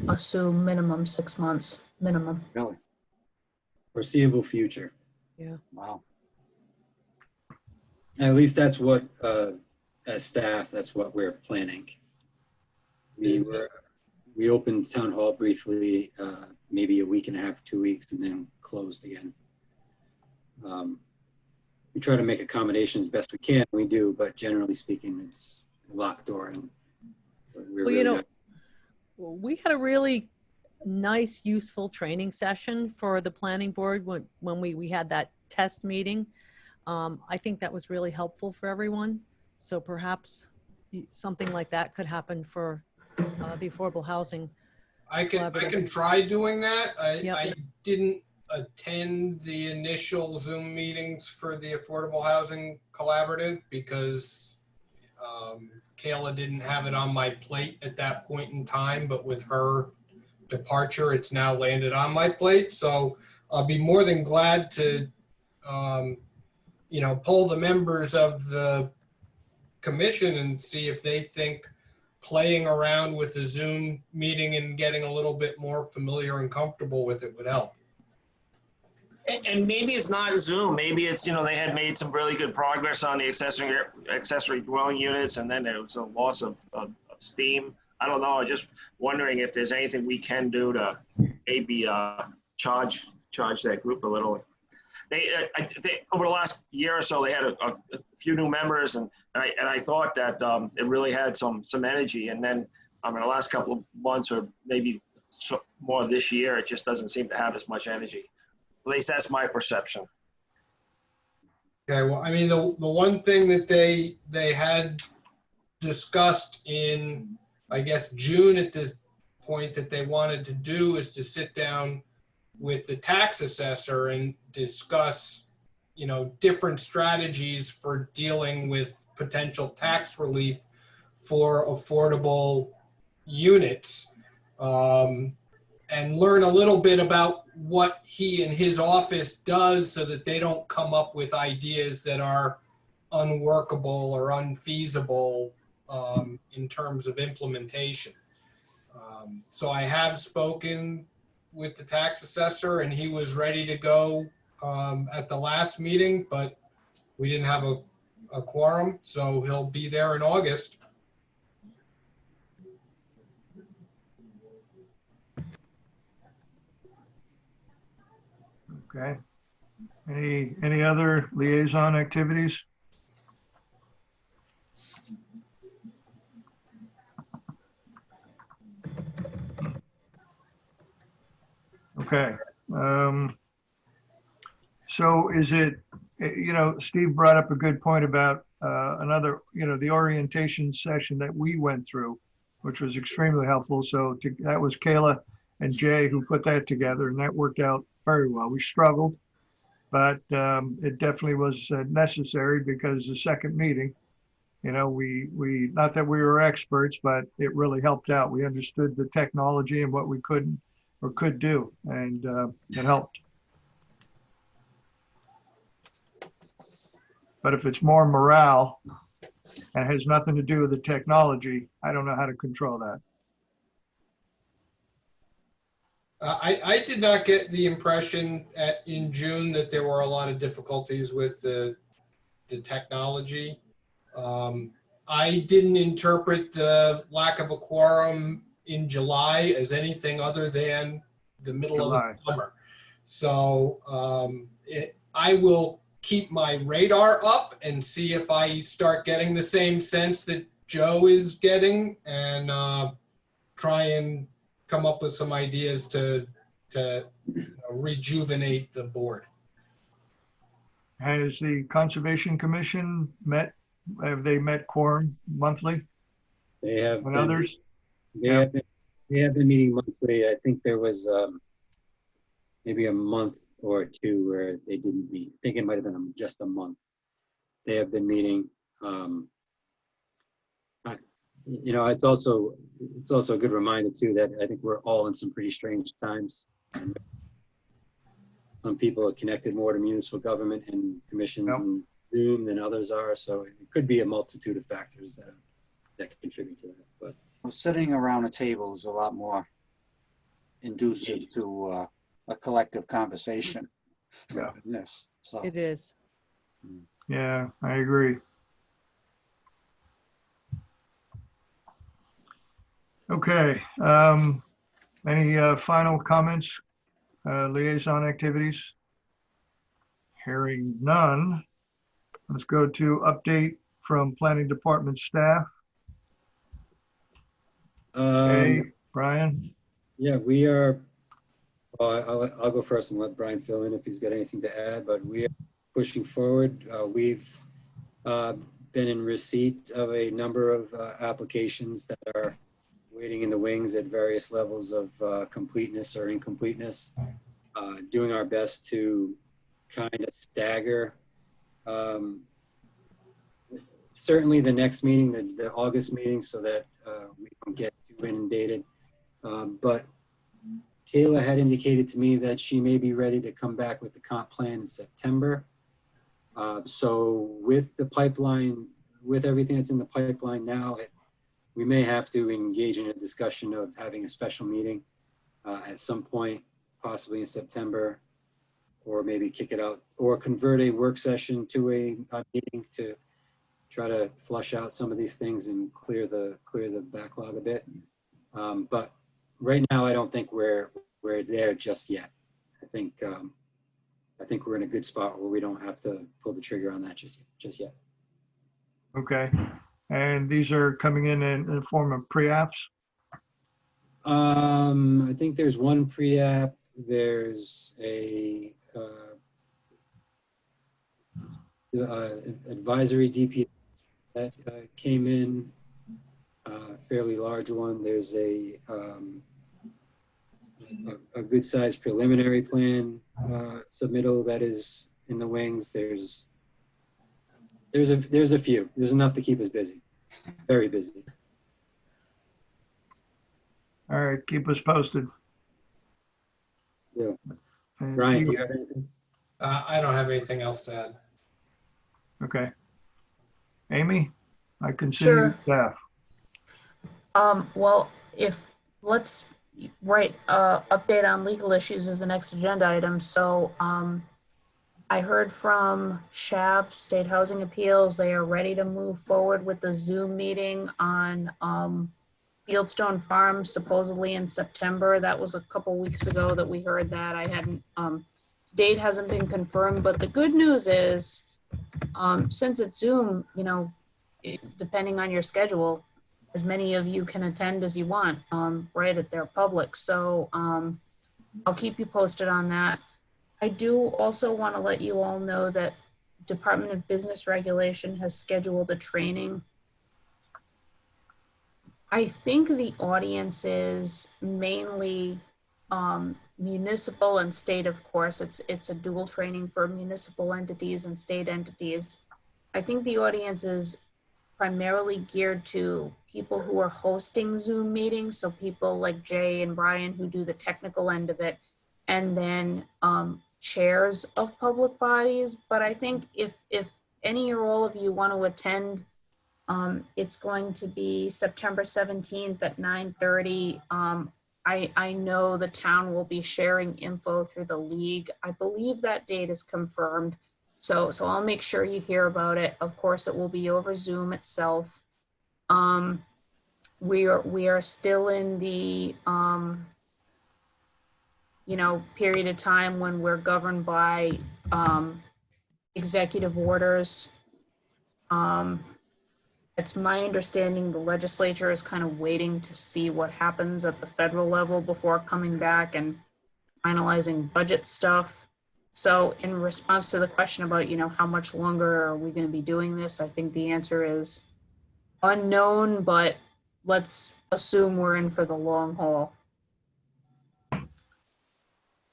assume minimum 6 months, minimum. Really? foreseeable future. Yeah. Wow. At least that's what, as staff, that's what we're planning. We opened town hall briefly, maybe a week and a half, 2 weeks, and then closed again. We try to make accommodations best we can. We do, but generally speaking, it's a locked door. And we're Well, really not- we had a really nice, useful training session for the planning board when we had that test meeting. I think that was really helpful for everyone. So perhaps something like that could happen for the affordable housing. I can try doing that. I didn't attend the initial Zoom meetings for the Affordable Housing Collaborative because Kayla didn't have it on my plate at that point in time, but with her departure, it's now landed on my plate. So I'll be more than glad to, poll the members of the commission and see if they think playing around with the Zoom meeting and getting a little bit more familiar and comfortable with it would help. And maybe it's not Zoom. Maybe it's, they had made some really good progress on the accessory dwelling units, and then there was a loss of steam. I don't know. I'm just wondering if there's anything we can do to maybe charge that group a little. They over the last year or so, they had a few new members, and I thought that it really had some energy. And then in the last couple of months, or maybe more this year, it just doesn't seem to have as much energy. At least that's my perception. Okay, well, I mean, the one thing that they had discussed in, I guess, June at this point that they wanted to do is to sit down with the tax assessor and discuss, different strategies for dealing with potential tax relief for affordable units. And learn a little bit about what he and his office does so that they don't come up with ideas that are unworkable or unfeasible in terms of implementation. So I have spoken with the tax assessor, and he was ready to go at the last meeting, but we didn't have a quorum, so he'll be there in August. Okay. Any other liaison activities? Okay. So is it, Steve brought up a good point about another, the orientation session that we went through, which was extremely helpful. So that was Kayla and Jay who put that together, and that worked out very well. We struggled, but it definitely was necessary because the second meeting, we not that we were experts, but it really helped out. We understood the technology and what we couldn't or could do, and it helped. But if it's more morale and has nothing to do with the technology, I don't know how to control that. I did not get the impression in June that there were a lot of difficulties with the technology. I didn't interpret the lack of a quorum in July as anything other than the middle of the summer. So I will keep my radar up and see if I start getting the same sense that Joe is getting, and try and come up with some ideas to rejuvenate the board. Has the Conservation Commission met? Have they met quorum monthly? They have And been, others? they have been meeting monthly. I think there was maybe a month or two where they didn't meet. I think it might have been just a month. They have been meeting. It's also a good reminder too that I think we're all in some pretty strange times. Some people are connected more to municipal government and commissions and Zoom than others are. So it could be a multitude of factors that contribute to that. But Well, sitting around a table is a lot more conducive to a collective conversation. Yeah. Yes. So It is. Yeah, I agree. Okay. Any final comments, liaison activities? Hearing none. Let's go to update from planning department staff. Okay, Brian? Yeah, we are. Well, I'll go first and let Brian fill in if he's got anything to add. But we are pushing forward. We've been in receipt of a number of applications that are waiting in the wings at various levels of completeness or incompleteness. Doing our best to kind of stagger. Certainly the next meeting, the August meeting, so that we don't get too inundated. But Kayla had indicated to me that she may be ready to come back with the comp plan in September. So with the pipeline, with everything that's in the pipeline now, we may have to engage in a discussion of having a special meeting at some point, possibly in September, or maybe kick it out or convert a work session to a meeting to try to flush out some of these things and clear the backlog a bit. But right now, I don't think we're there just yet. I think we're in a good spot where we don't have to pull the trigger on that just yet. Okay. And these are coming in the form of pre-apps? I think there's one pre-app. There's a advisory DP that came in, fairly large one. There's a good sized preliminary plan submittal that is in the wings. There's a few. There's enough to keep us busy. Very busy. All right, keep us posted. Yeah. And Brian, do you have anything? I don't have anything else to add. Okay. Amy, I consider you staff. Well, let's right, update on legal issues is the next agenda item. So I heard from SHAP, State Housing Appeals. They are ready to move forward with the Zoom meeting on Fieldstone Farm, supposedly in September. That was a couple weeks ago that we heard that. I hadn't, date hasn't been confirmed, but the good news is, since it's Zoom, you know, depending on your schedule, as many of you can attend as you want, right, at their public. So I'll keep you posted on that. I do also want to let you all know that Department of Business Regulation has scheduled a training. I think the audience is mainly municipal and state, of course. It's a dual training for municipal entities and state entities. I think the audience is primarily geared to people who are hosting Zoom meetings, so people like Jay and Brian who do the technical end of it, and then chairs of public bodies. But I think if any or all of you want to attend, it's going to be September 17th at 9:30. I know the town will be sharing info through the league. I believe that date is confirmed. So I'll make sure you hear about it. Of course, it will be over Zoom itself. We are still in the you know, period of time when we're governed by executive orders. It's my understanding the legislature is kind of waiting to see what happens at the federal level before coming back and finalizing budget stuff. So in response to the question about, you know, how much longer are we going to be doing this, I think the answer is unknown, but let's assume we're in for the long haul.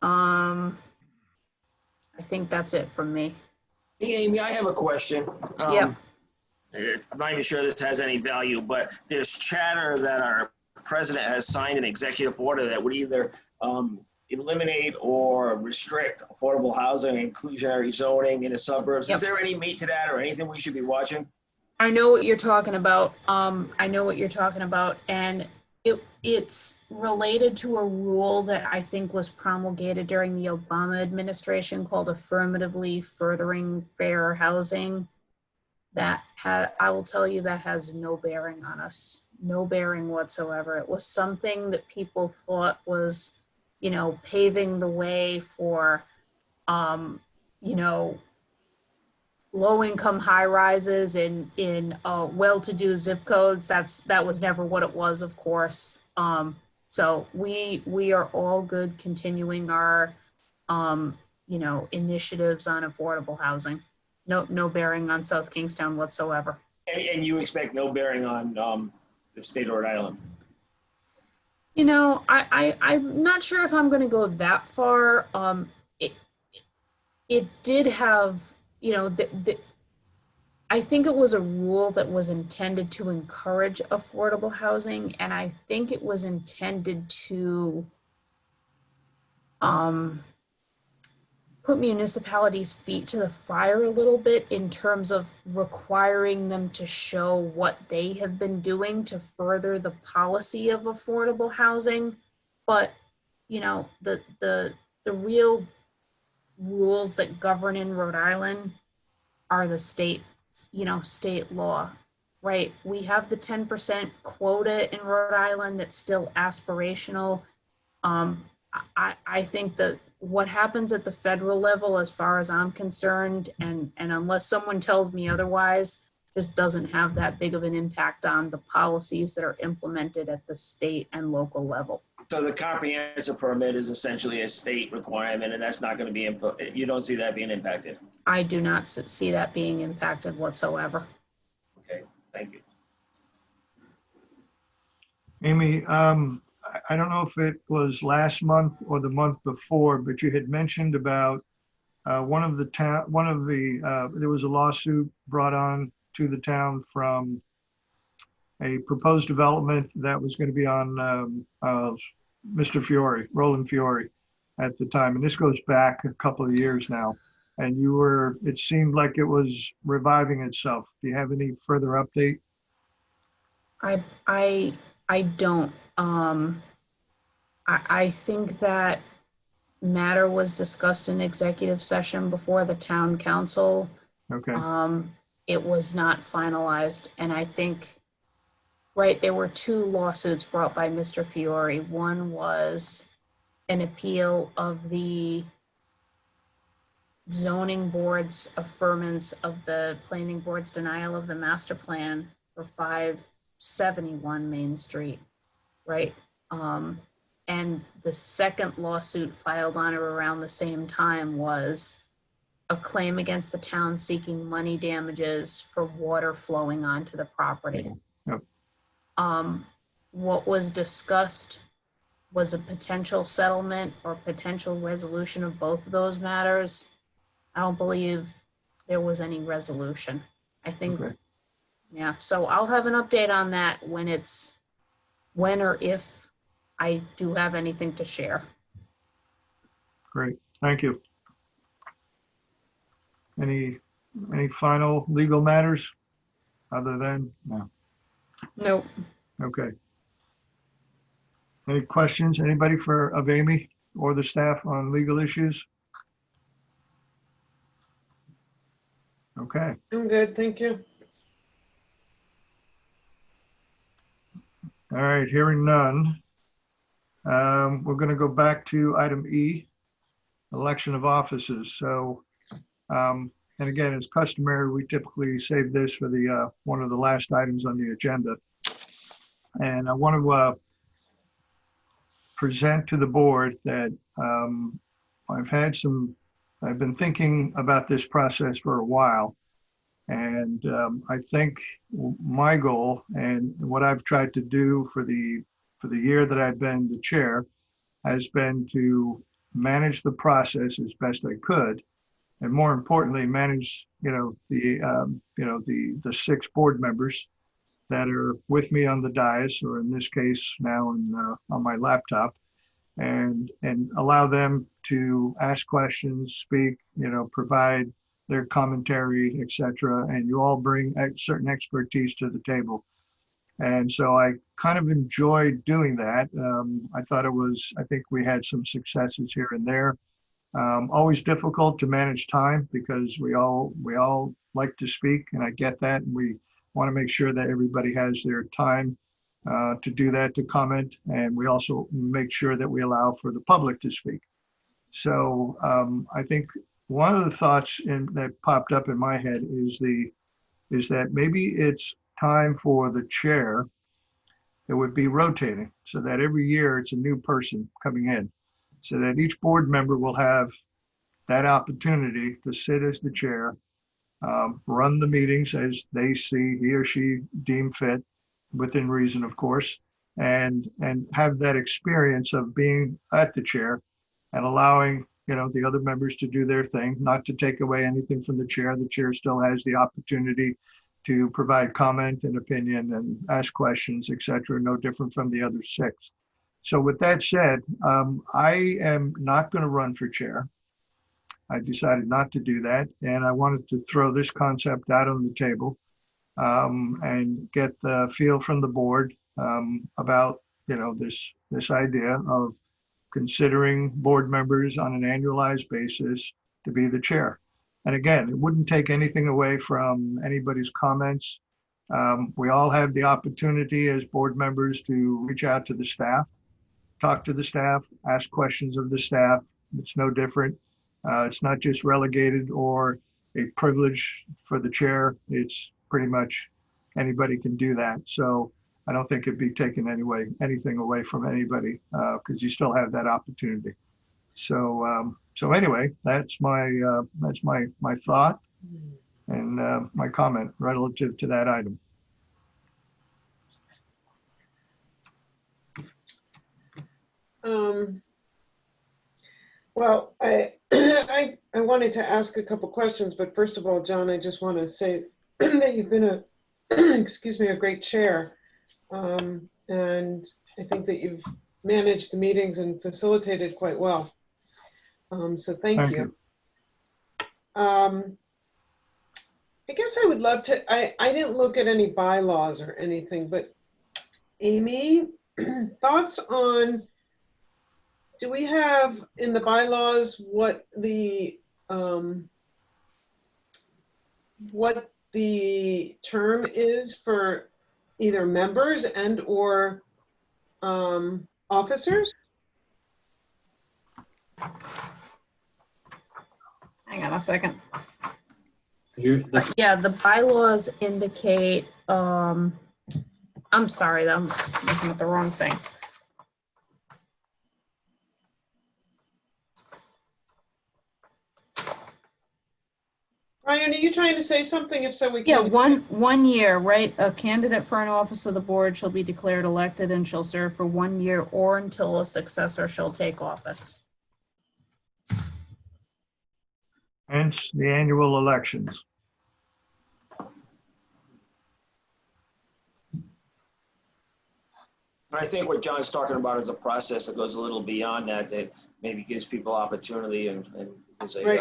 I think that's it from me. Hey, Amy, I have a question. Yeah. I'm not even sure this has any value, but there's chatter that our president has signed an executive order that would either eliminate or restrict affordable housing and inclusionary zoning in the suburbs. Yep. Is there any meat to that or anything we should be watching? I know what you're talking about. And it's related to a rule that I think was promulgated during the Obama administration called Affirmatively Furthering Fair Housing. I will tell you, that has no bearing on us, no bearing whatsoever. It was something that people thought was, you know, paving the way for, you know, low-income high-rises in well-to-do zip codes. That was never what it was, of course. So we are all good continuing our, you know, initiatives on affordable housing. No bearing on South Kingstown whatsoever. And you expect no bearing on the state of Rhode Island? You know, I'm not sure if I'm going to go that far. It did have, you know, I think it was a rule that was intended to encourage affordable housing, and I think it was intended to put municipalities' feet to the fire a little bit in terms of requiring them to show what they have been doing to further the policy of affordable housing. But, you know, the real rules that govern in Rhode Island are the state, you know, state law, right? We have the 10% quota in Rhode Island that's still aspirational. I think that what happens at the federal level, as far as I'm concerned, and unless someone tells me otherwise, just doesn't have that big of an impact on the policies that are implemented at the state and local level. So the comprehensive permit is essentially a state requirement, and that's not going to be, you don't see that being impacted? I do not see that being impacted whatsoever. Okay, thank you. Amy, I don't know if it was last month or the month before, but you had mentioned about there was a lawsuit brought on to the town from a proposed development that was going to be on Mr. Fiore, Roland Fiore at the time. And this goes back a couple of years now. And it seemed like it was reviving itself. Do you have any further update? I don't. I think that matter was discussed in executive session before the town council. Okay, It was not finalized, and I think, right, there were two lawsuits brought by Mr. Fiore. One was an appeal of the zoning board's affirmance of the planning board's denial of the master plan for 571 Main Street, right? And the second lawsuit filed on or around the same time was a claim against the town seeking money damages for water flowing onto the property. Yep. What was discussed was a potential settlement or potential resolution of both of those matters. I don't believe there was any resolution. I think, Okay. yeah, so I'll have an update on that when or if I do have anything to share. great. Thank you. Any final legal matters other than, no? Nope. Okay. Any questions? Anybody of Amy or the staff on legal issues? Okay, I'm good, thank you. all right, hearing none. We're going to go back to item E, election of officers. So, and again, as customary, we typically save this for the one of the last items on the agenda. And I want to present to the board that I've been thinking about this process for a while. And I think my goal and what I've tried to do for the year that I've been the chair has been to manage the process as best I could. And more importantly, manage, the 6 board members that are with me on the dais, or in this case now on my laptop, and allow them to ask questions, speak, provide their commentary, etc. And you all bring certain expertise to the table. And so I kind of enjoyed doing that. I think we had some successes here and there. Always difficult to manage time because we all like to speak, and I get that. And we want to make sure that everybody has their time to do that, to comment. And we also make sure that we allow for the public to speak. So I think one of the thoughts that popped up in my head is that maybe it's time for the chair that would be rotating, so that every year it's a new person coming in, so that each board member will have that opportunity to sit as the chair, run the meetings as they see he or she deem fit, within reason, of course, and have that experience of being at the chair and allowing the other members to do their thing, not to take away anything from the chair. The chair still has the opportunity to provide comment and opinion and ask questions, etc., no different from the other 6. So with that said, I am not going to run for chair. I decided not to do that, and I wanted to throw this concept out on the table and get the feel from the board about this idea of considering board members on an annualized basis to be the chair. And again, it wouldn't take anything away from anybody's comments. We all have the opportunity as board members to reach out to the staff, talk to the staff, ask questions of the staff. It's no different. It's not just relegated or a privilege for the chair. It's pretty much anybody can do that. So I don't think it'd be taking anything away from anybody because you still have that opportunity. So anyway, that's my thought and my comment relative to that item. Well, I wanted to ask a couple questions, but first of all, John, I just want to say that you've been a great chair. And I think that you've managed the meetings and facilitated quite well. So thank you. I guess I would love to, I didn't look at any bylaws or anything, but Amy, thoughts on do we have in the bylaws what the term is for either members and or officers? Hang on a second. The Yeah, the bylaws indicate, I'm sorry, I'm looking at the wrong thing. Ryan, are you trying to say something? If so, we Yeah, can. one year, right? A candidate for an office of the board shall be declared elected and shall serve for 1 year or until a successor shall take office. Hence the annual elections. But I think what John's talking about is a process that goes a little beyond that, that maybe gives people opportunity and is a Right.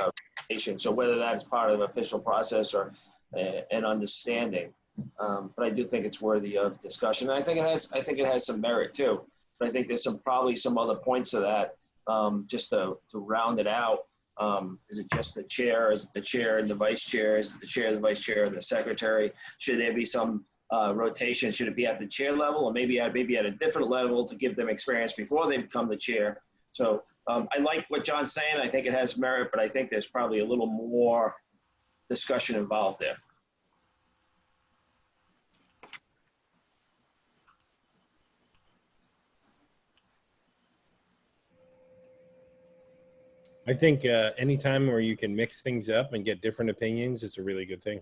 rotation. So whether that's part of an official process or an understanding, but I do think it's worthy of discussion. And I think it has some merit too. But I think there's probably some other points to that, just to round it out. Is it just the chair? Is it the chair and the vice chair? Is it the chair, the vice chair, and the secretary? Should there be some rotation? Should it be at the chair level, or maybe at a different level to give them experience before they become the chair? So I like what John's saying. I think it has merit, but I think there's probably a little more discussion involved there. I think anytime where you can mix things up and get different opinions, it's a really good thing.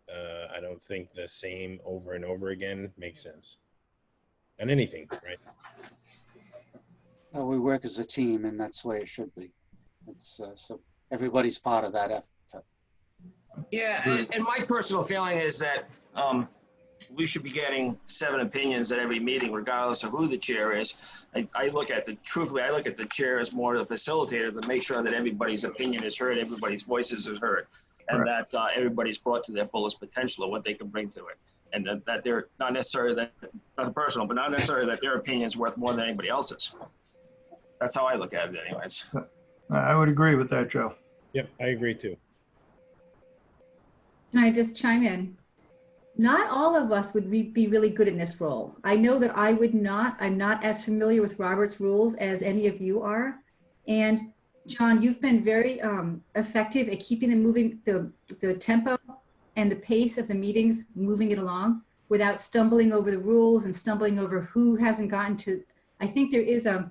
I don't think the same over and over again makes sense. And anything, right? We work as a team, and that's the way it should be. It's so everybody's part of that effort. Yeah, and my personal feeling is that we should be getting 7 opinions at every meeting, regardless of who the chair is. Truthfully, I look at the chair as more of a facilitator to make sure that everybody's opinion is heard, everybody's voices is heard, and that everybody's brought to their fullest potential of what they can bring to it. And that they're not necessarily not personal, but not necessarily that their opinion is worth more than anybody else's. That's how I look at it anyways. I would agree with that, Joe. Yep, I agree too. Can I just chime in? Not all of us would be really good in this role. I know that I would not. I'm not as familiar with Robert's rules as any of you are. And John, you've been very effective at keeping them moving, the tempo and the pace of the meetings, moving it along without stumbling over the rules and stumbling over who hasn't gotten to. I think there is a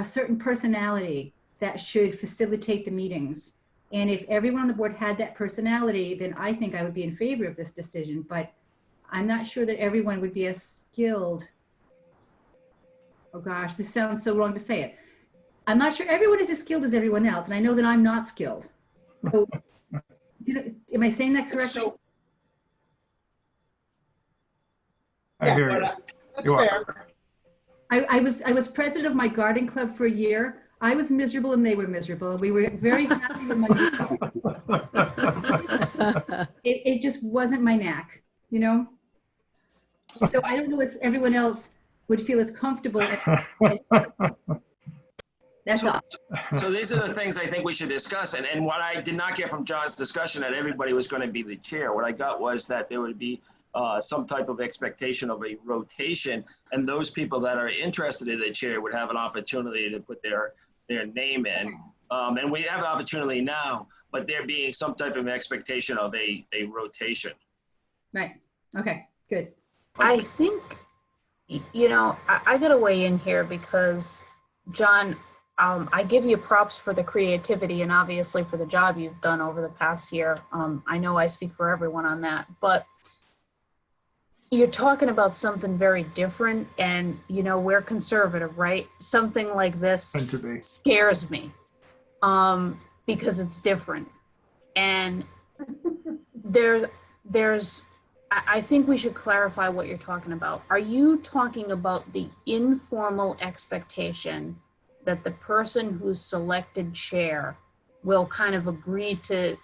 certain personality that should facilitate the meetings. And if everyone on the board had that personality, then I think I would be in favor of this decision, but I'm not sure that everyone would be as skilled. Oh gosh, this sounds so wrong to say it. I'm not sure everyone is as skilled as everyone else, and I know that I'm not skilled. So, am I saying that correctly? I hear you. That's You are. fair. I was president of my garden club for a year. I was miserable and they were miserable, and we were very happy with my it just wasn't my knack, you know? So I don't know if everyone else would feel as comfortable. That's all. So these are the things I think we should discuss. And what I did not get from John's discussion that everybody was going to be the chair. What I got was that there would be some type of expectation of a rotation, and those people that are interested in the chair would have an opportunity to put their name in. And we have an opportunity now, but there being some type of expectation of a rotation. Right. Okay, good. I think, you know, I got to weigh in here because, John, I give you props for the creativity and obviously for the job you've done over the past year. I know I speak for everyone on that, but you're talking about something very different, and, you know, we're conservative, right? Something like this scares me because it's different. And I think we should clarify what you're talking about. Are you talking about the informal expectation that the person who's selected chair will kind of agree to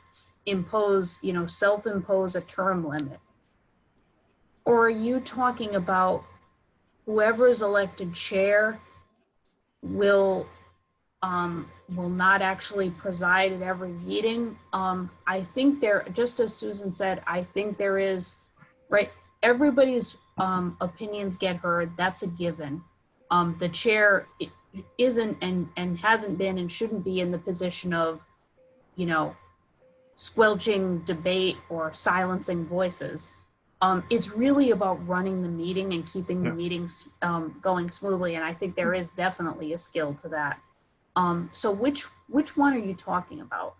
impose, you know, self-impose a term limit? Or are you talking about whoever is elected chair will will not actually preside at every meeting. I think there, just as Susan said, I think there is, right, everybody's opinions get heard. That's a given. The chair isn't and hasn't been and shouldn't be in the position of, you know, squelching debate or silencing voices. It's really about running the meeting and keeping the meetings going smoothly. And I think there is definitely a skill to that. So which one are you talking about?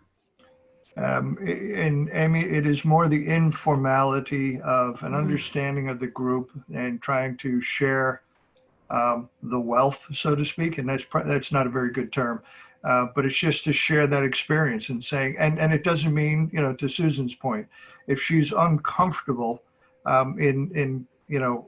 And Amy, it is more the informality of an understanding of the group and trying to share the wealth, so to speak. And that's not a very good term, but it's just to share that experience and saying, and it doesn't mean, you know, to Susan's point, if she's uncomfortable in you know,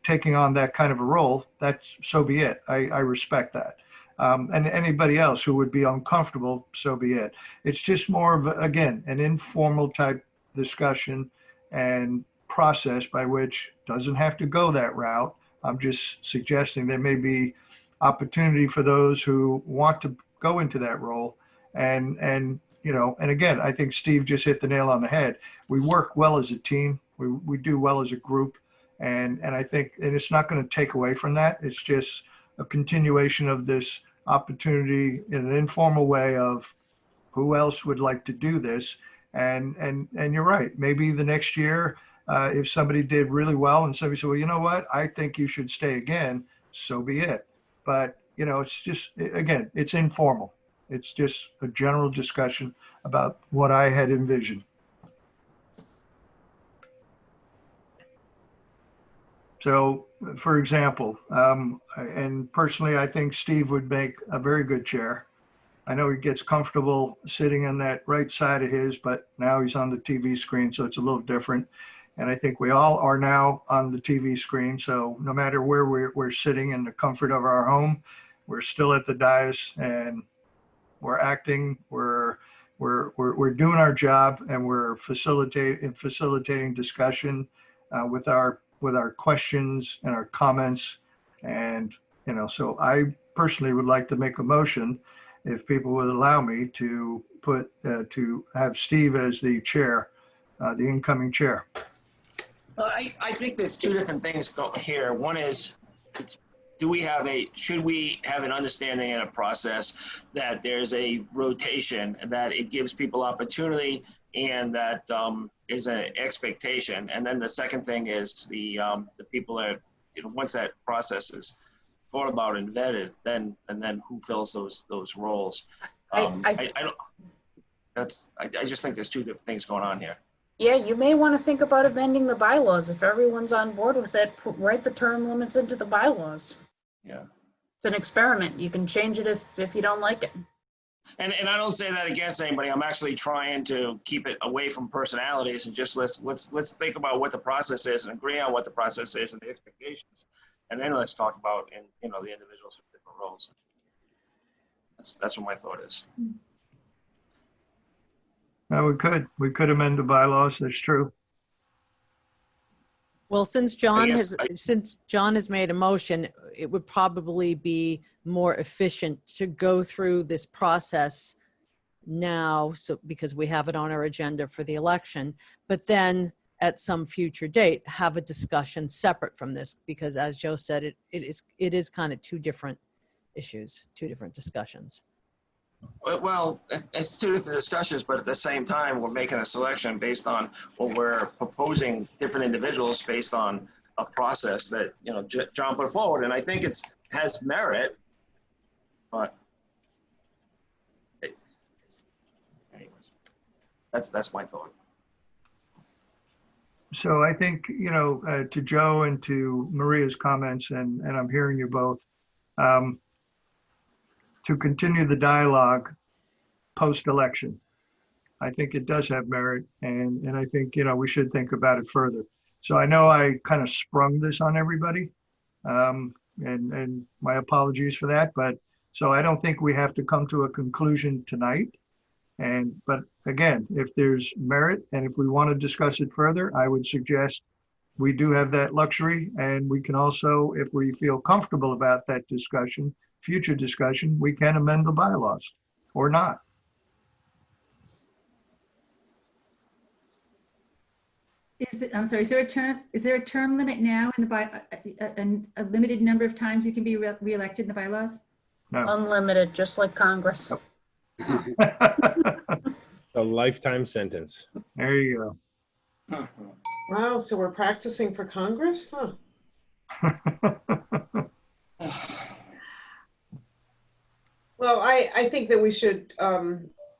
taking on that kind of a role, that's so be it. I respect that. And anybody else who would be uncomfortable, so be it. It's just more of, again, an informal type discussion and process by which doesn't have to go that route. I'm just suggesting there may be opportunity for those who want to go into that role. And you know, and again, I think Steve just hit the nail on the head. We work well as a team. We do well as a group. And I think, and it's not going to take away from that. It's just a continuation of this opportunity in an informal way of who else would like to do this. And you're right. Maybe the next year, if somebody did really well and somebody said, well, you know what, I think you should stay again, so be it. But, you know, it's just, again, it's informal. It's just a general discussion about what I had envisioned. So, for example, and personally, I think Steve would make a very good chair. I know he gets comfortable sitting on that right side of his, but now he's on the TV screen, so it's a little different. And I think we all are now on the TV screen. So no matter where we're sitting in the comfort of our home, we're still at the dais and we're acting, we're doing our job, and we're facilitating discussion with our questions and our comments. And, you know, so I personally would like to make a motion, if people would allow me, to put, to have Steve as the chair, the incoming chair. Well, I think there's two different things here. One is, should we have an understanding and a process that there's a rotation, that it gives people opportunity, and that is an expectation. And then the second thing is the people that, you know, once that process is thought about and vetted, then who fills those roles. I just think there's two different things going on here. Yeah, you may want to think about amending the bylaws. If everyone's on board with it, write the term limits into the bylaws. Yeah. It's an experiment. You can change it if you don't like it. And I don't say that against anybody. I'm actually trying to keep it away from personalities and just let's think about what the process is and agree on what the process is and the expectations, and then let's talk about the individuals with different roles. That's what my thought is. No, we could amend the bylaws. That's true. Well, since John has made a motion, it would probably be more efficient to go through this process now, so because we have it on our agenda for the election, but then at some future date have a discussion separate from this, because as Joe said, it is kind of two different issues, two different discussions. Well, it's two different discussions, but at the same time, we're making a selection based on what we're proposing, different individuals based on a process that, you know, John put forward. And I think has merit, but anyways, that's my thought. So I think, you know, to Joe and to Maria's comments, and I'm hearing you both, to continue the dialogue post-election. I think it does have merit, and I think, you know, we should think about it further. So I know I kind of sprung this on everybody, and my apologies for that, but so I don't think we have to come to a conclusion tonight. But again, if there's merit and if we want to discuss it further, I would suggest we do have that luxury, and we can also, if we feel comfortable about that discussion, future discussion, we can amend the bylaws or not. I'm sorry, is there a term limit now in the a limited number of times you can be reelected in the bylaws? No. Unlimited, just like Congress. A lifetime sentence. There you go. Wow, so we're practicing for Congress? Huh. Well, I think that we should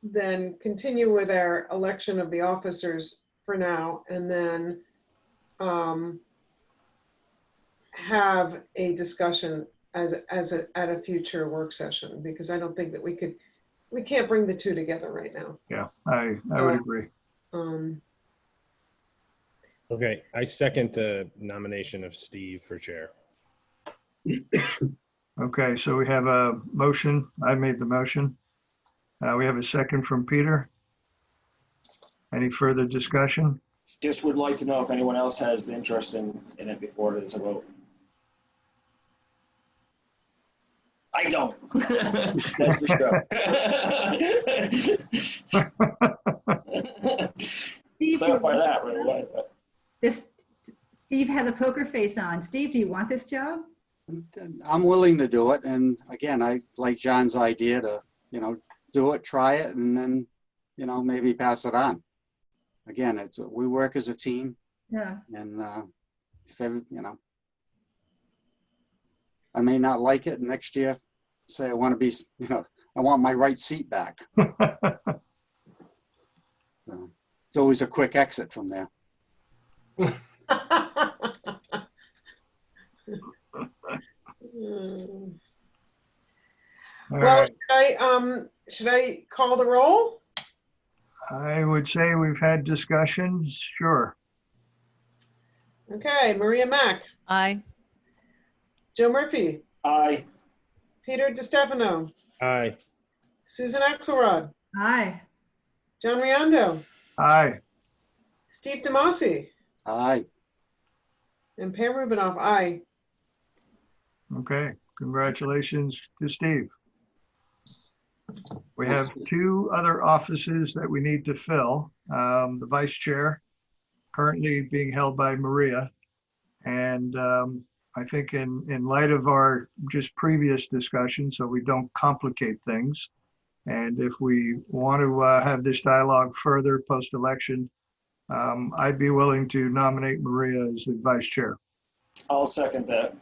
then continue with our election of the officers for now, and then have a discussion at a future work session, because I don't think that we can't bring the two together right now. Yeah, I would agree. Okay, I second the nomination of Steve for chair. Okay, so we have a motion. I made the motion. We have a second from Peter. Any further discussion? Just would like to know if anyone else has the interest in it before there's a vote. I don't. That's for sure. Steve, Clarify that right away. Steve has a poker face on. Steve, do you want this job? I'm willing to do it. And again, I like John's idea to, do it, try it, and then, maybe pass it on. Again, we work as a team. Yeah. And, I may not like it next year. Say I want to be, I want my right seat back. So, it's always a quick exit from there. Well, should I call the roll? I would say we've had discussions, sure. Okay, Maria Mack, Aye. Joe Murphy, Aye. Peter DiStefano, Aye. Susan Axelrod, Aye. John Riondo, Aye. Steve Tomasi, Aye. and Pam Rubinoff, aye. Okay, congratulations to Steve. We have two other offices that we need to fill. The vice chair currently being held by Maria. And I think in light of our just previous discussion, so we don't complicate things, and if we want to have this dialogue further post-election, I'd be willing to nominate Maria as the vice chair. I'll second that.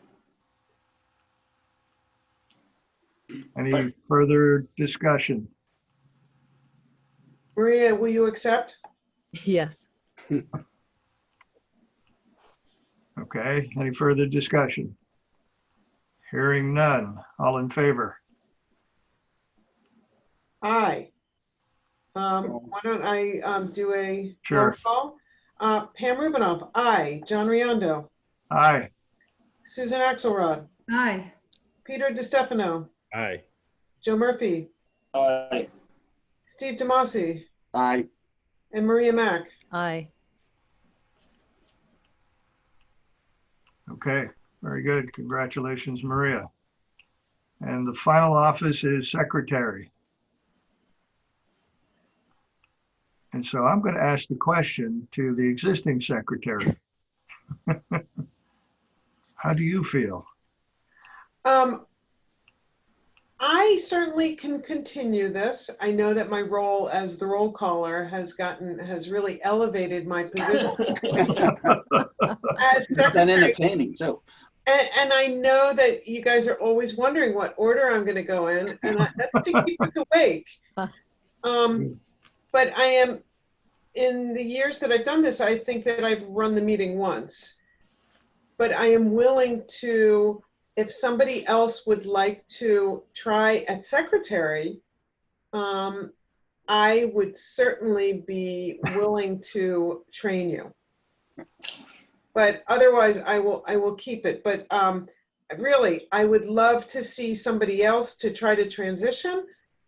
Any further discussion? Maria, will you accept? Yes. Okay, any further discussion? Hearing none. All in favor? Aye. Why don't I do a Sure. roll call? Pam Rubinoff, aye. John Riondo, Aye. Susan Axelrod, Aye. Peter DiStefano, Aye. Joe Murphy, Aye. Steve Tomasi, Aye. and Maria Mack. Aye. Okay, very good. Congratulations, Maria. And the final office is secretary. And so I'm going to ask the question to the existing secretary. How do you feel? I certainly can continue this. I know that my role as the roll caller has really elevated my position as Been secretary. entertaining too. And I know that you guys are always wondering what order I'm going to go in, and that's to keep us awake. But I am, in the years that I've done this, I think that I've run the meeting once. But I am willing to, if somebody else would like to try at secretary, I would certainly be willing to train you. But otherwise, I will keep it. But really, I would love to see somebody else to try to transition.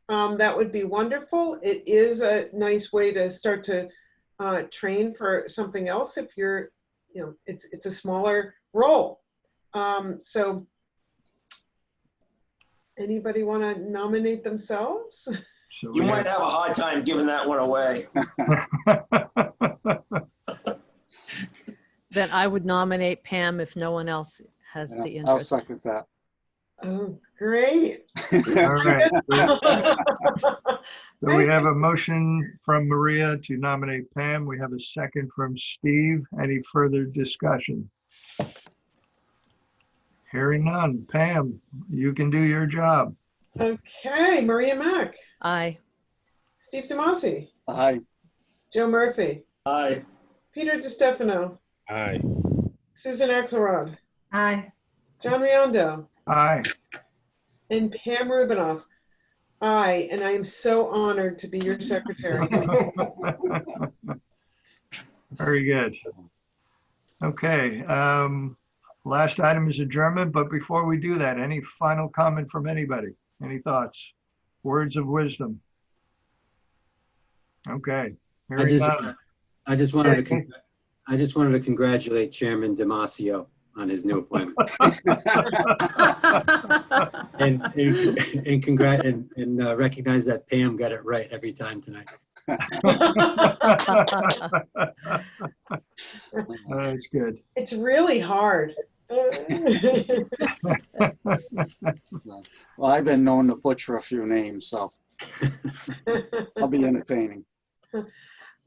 That would be wonderful. It is a nice way to start to train for something else if you're, it's a smaller role. So Anybody want to nominate themselves? So You we might have a hard time giving that one away. Then I would nominate Pam if no one else has the I'll interest. second that. Oh, great. All right. So we have a motion from Maria to nominate Pam. We have a second from Steve. Any further discussion? Hearing none. Pam, you can do your job. Okay, Maria Mack, Aye. Steve Tomasi, Aye. Joe Murphy, Aye. Peter DiStefano, Aye. Susan Axelrod, Aye. John Riondo, Aye. and Pam Rubinoff. Aye, and I am so honored to be your secretary. Very good. Okay, last item is adjournment, but before we do that, any final comment from anybody? Any thoughts? Words of wisdom? Okay. I Hearing just, none. I just wanted to congratulate Chairman Damasio on his new appointment. And recognize that Pam got it right every time tonight. That's good. It's really hard. Well, I've been known to butcher a few names, so I'll be entertaining.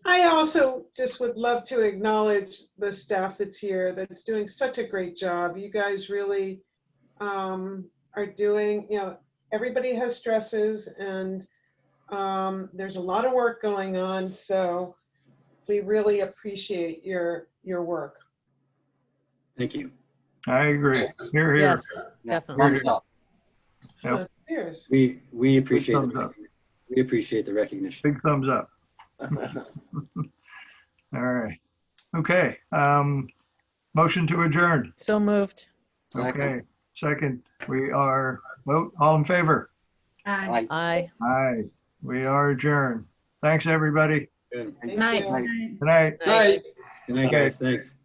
I also just would love to acknowledge the staff that's here that's doing such a great job. You guys really are doing, everybody has stresses and there's a lot of work going on. So we really appreciate your work. Thank you. I agree. Here, here. Yes, Yeah, definitely. thumbs up. Yep. Cheers. We appreciate thumbs up. the recognition. Big thumbs up. All right. Okay. Motion to adjourn. So moved. Okay. Second, we are vote. All in favor? Aye. Aye. Aye. We are adjourned. Thanks, everybody. Good Night. Aye. Good night. Right. Good night, guys. Thanks.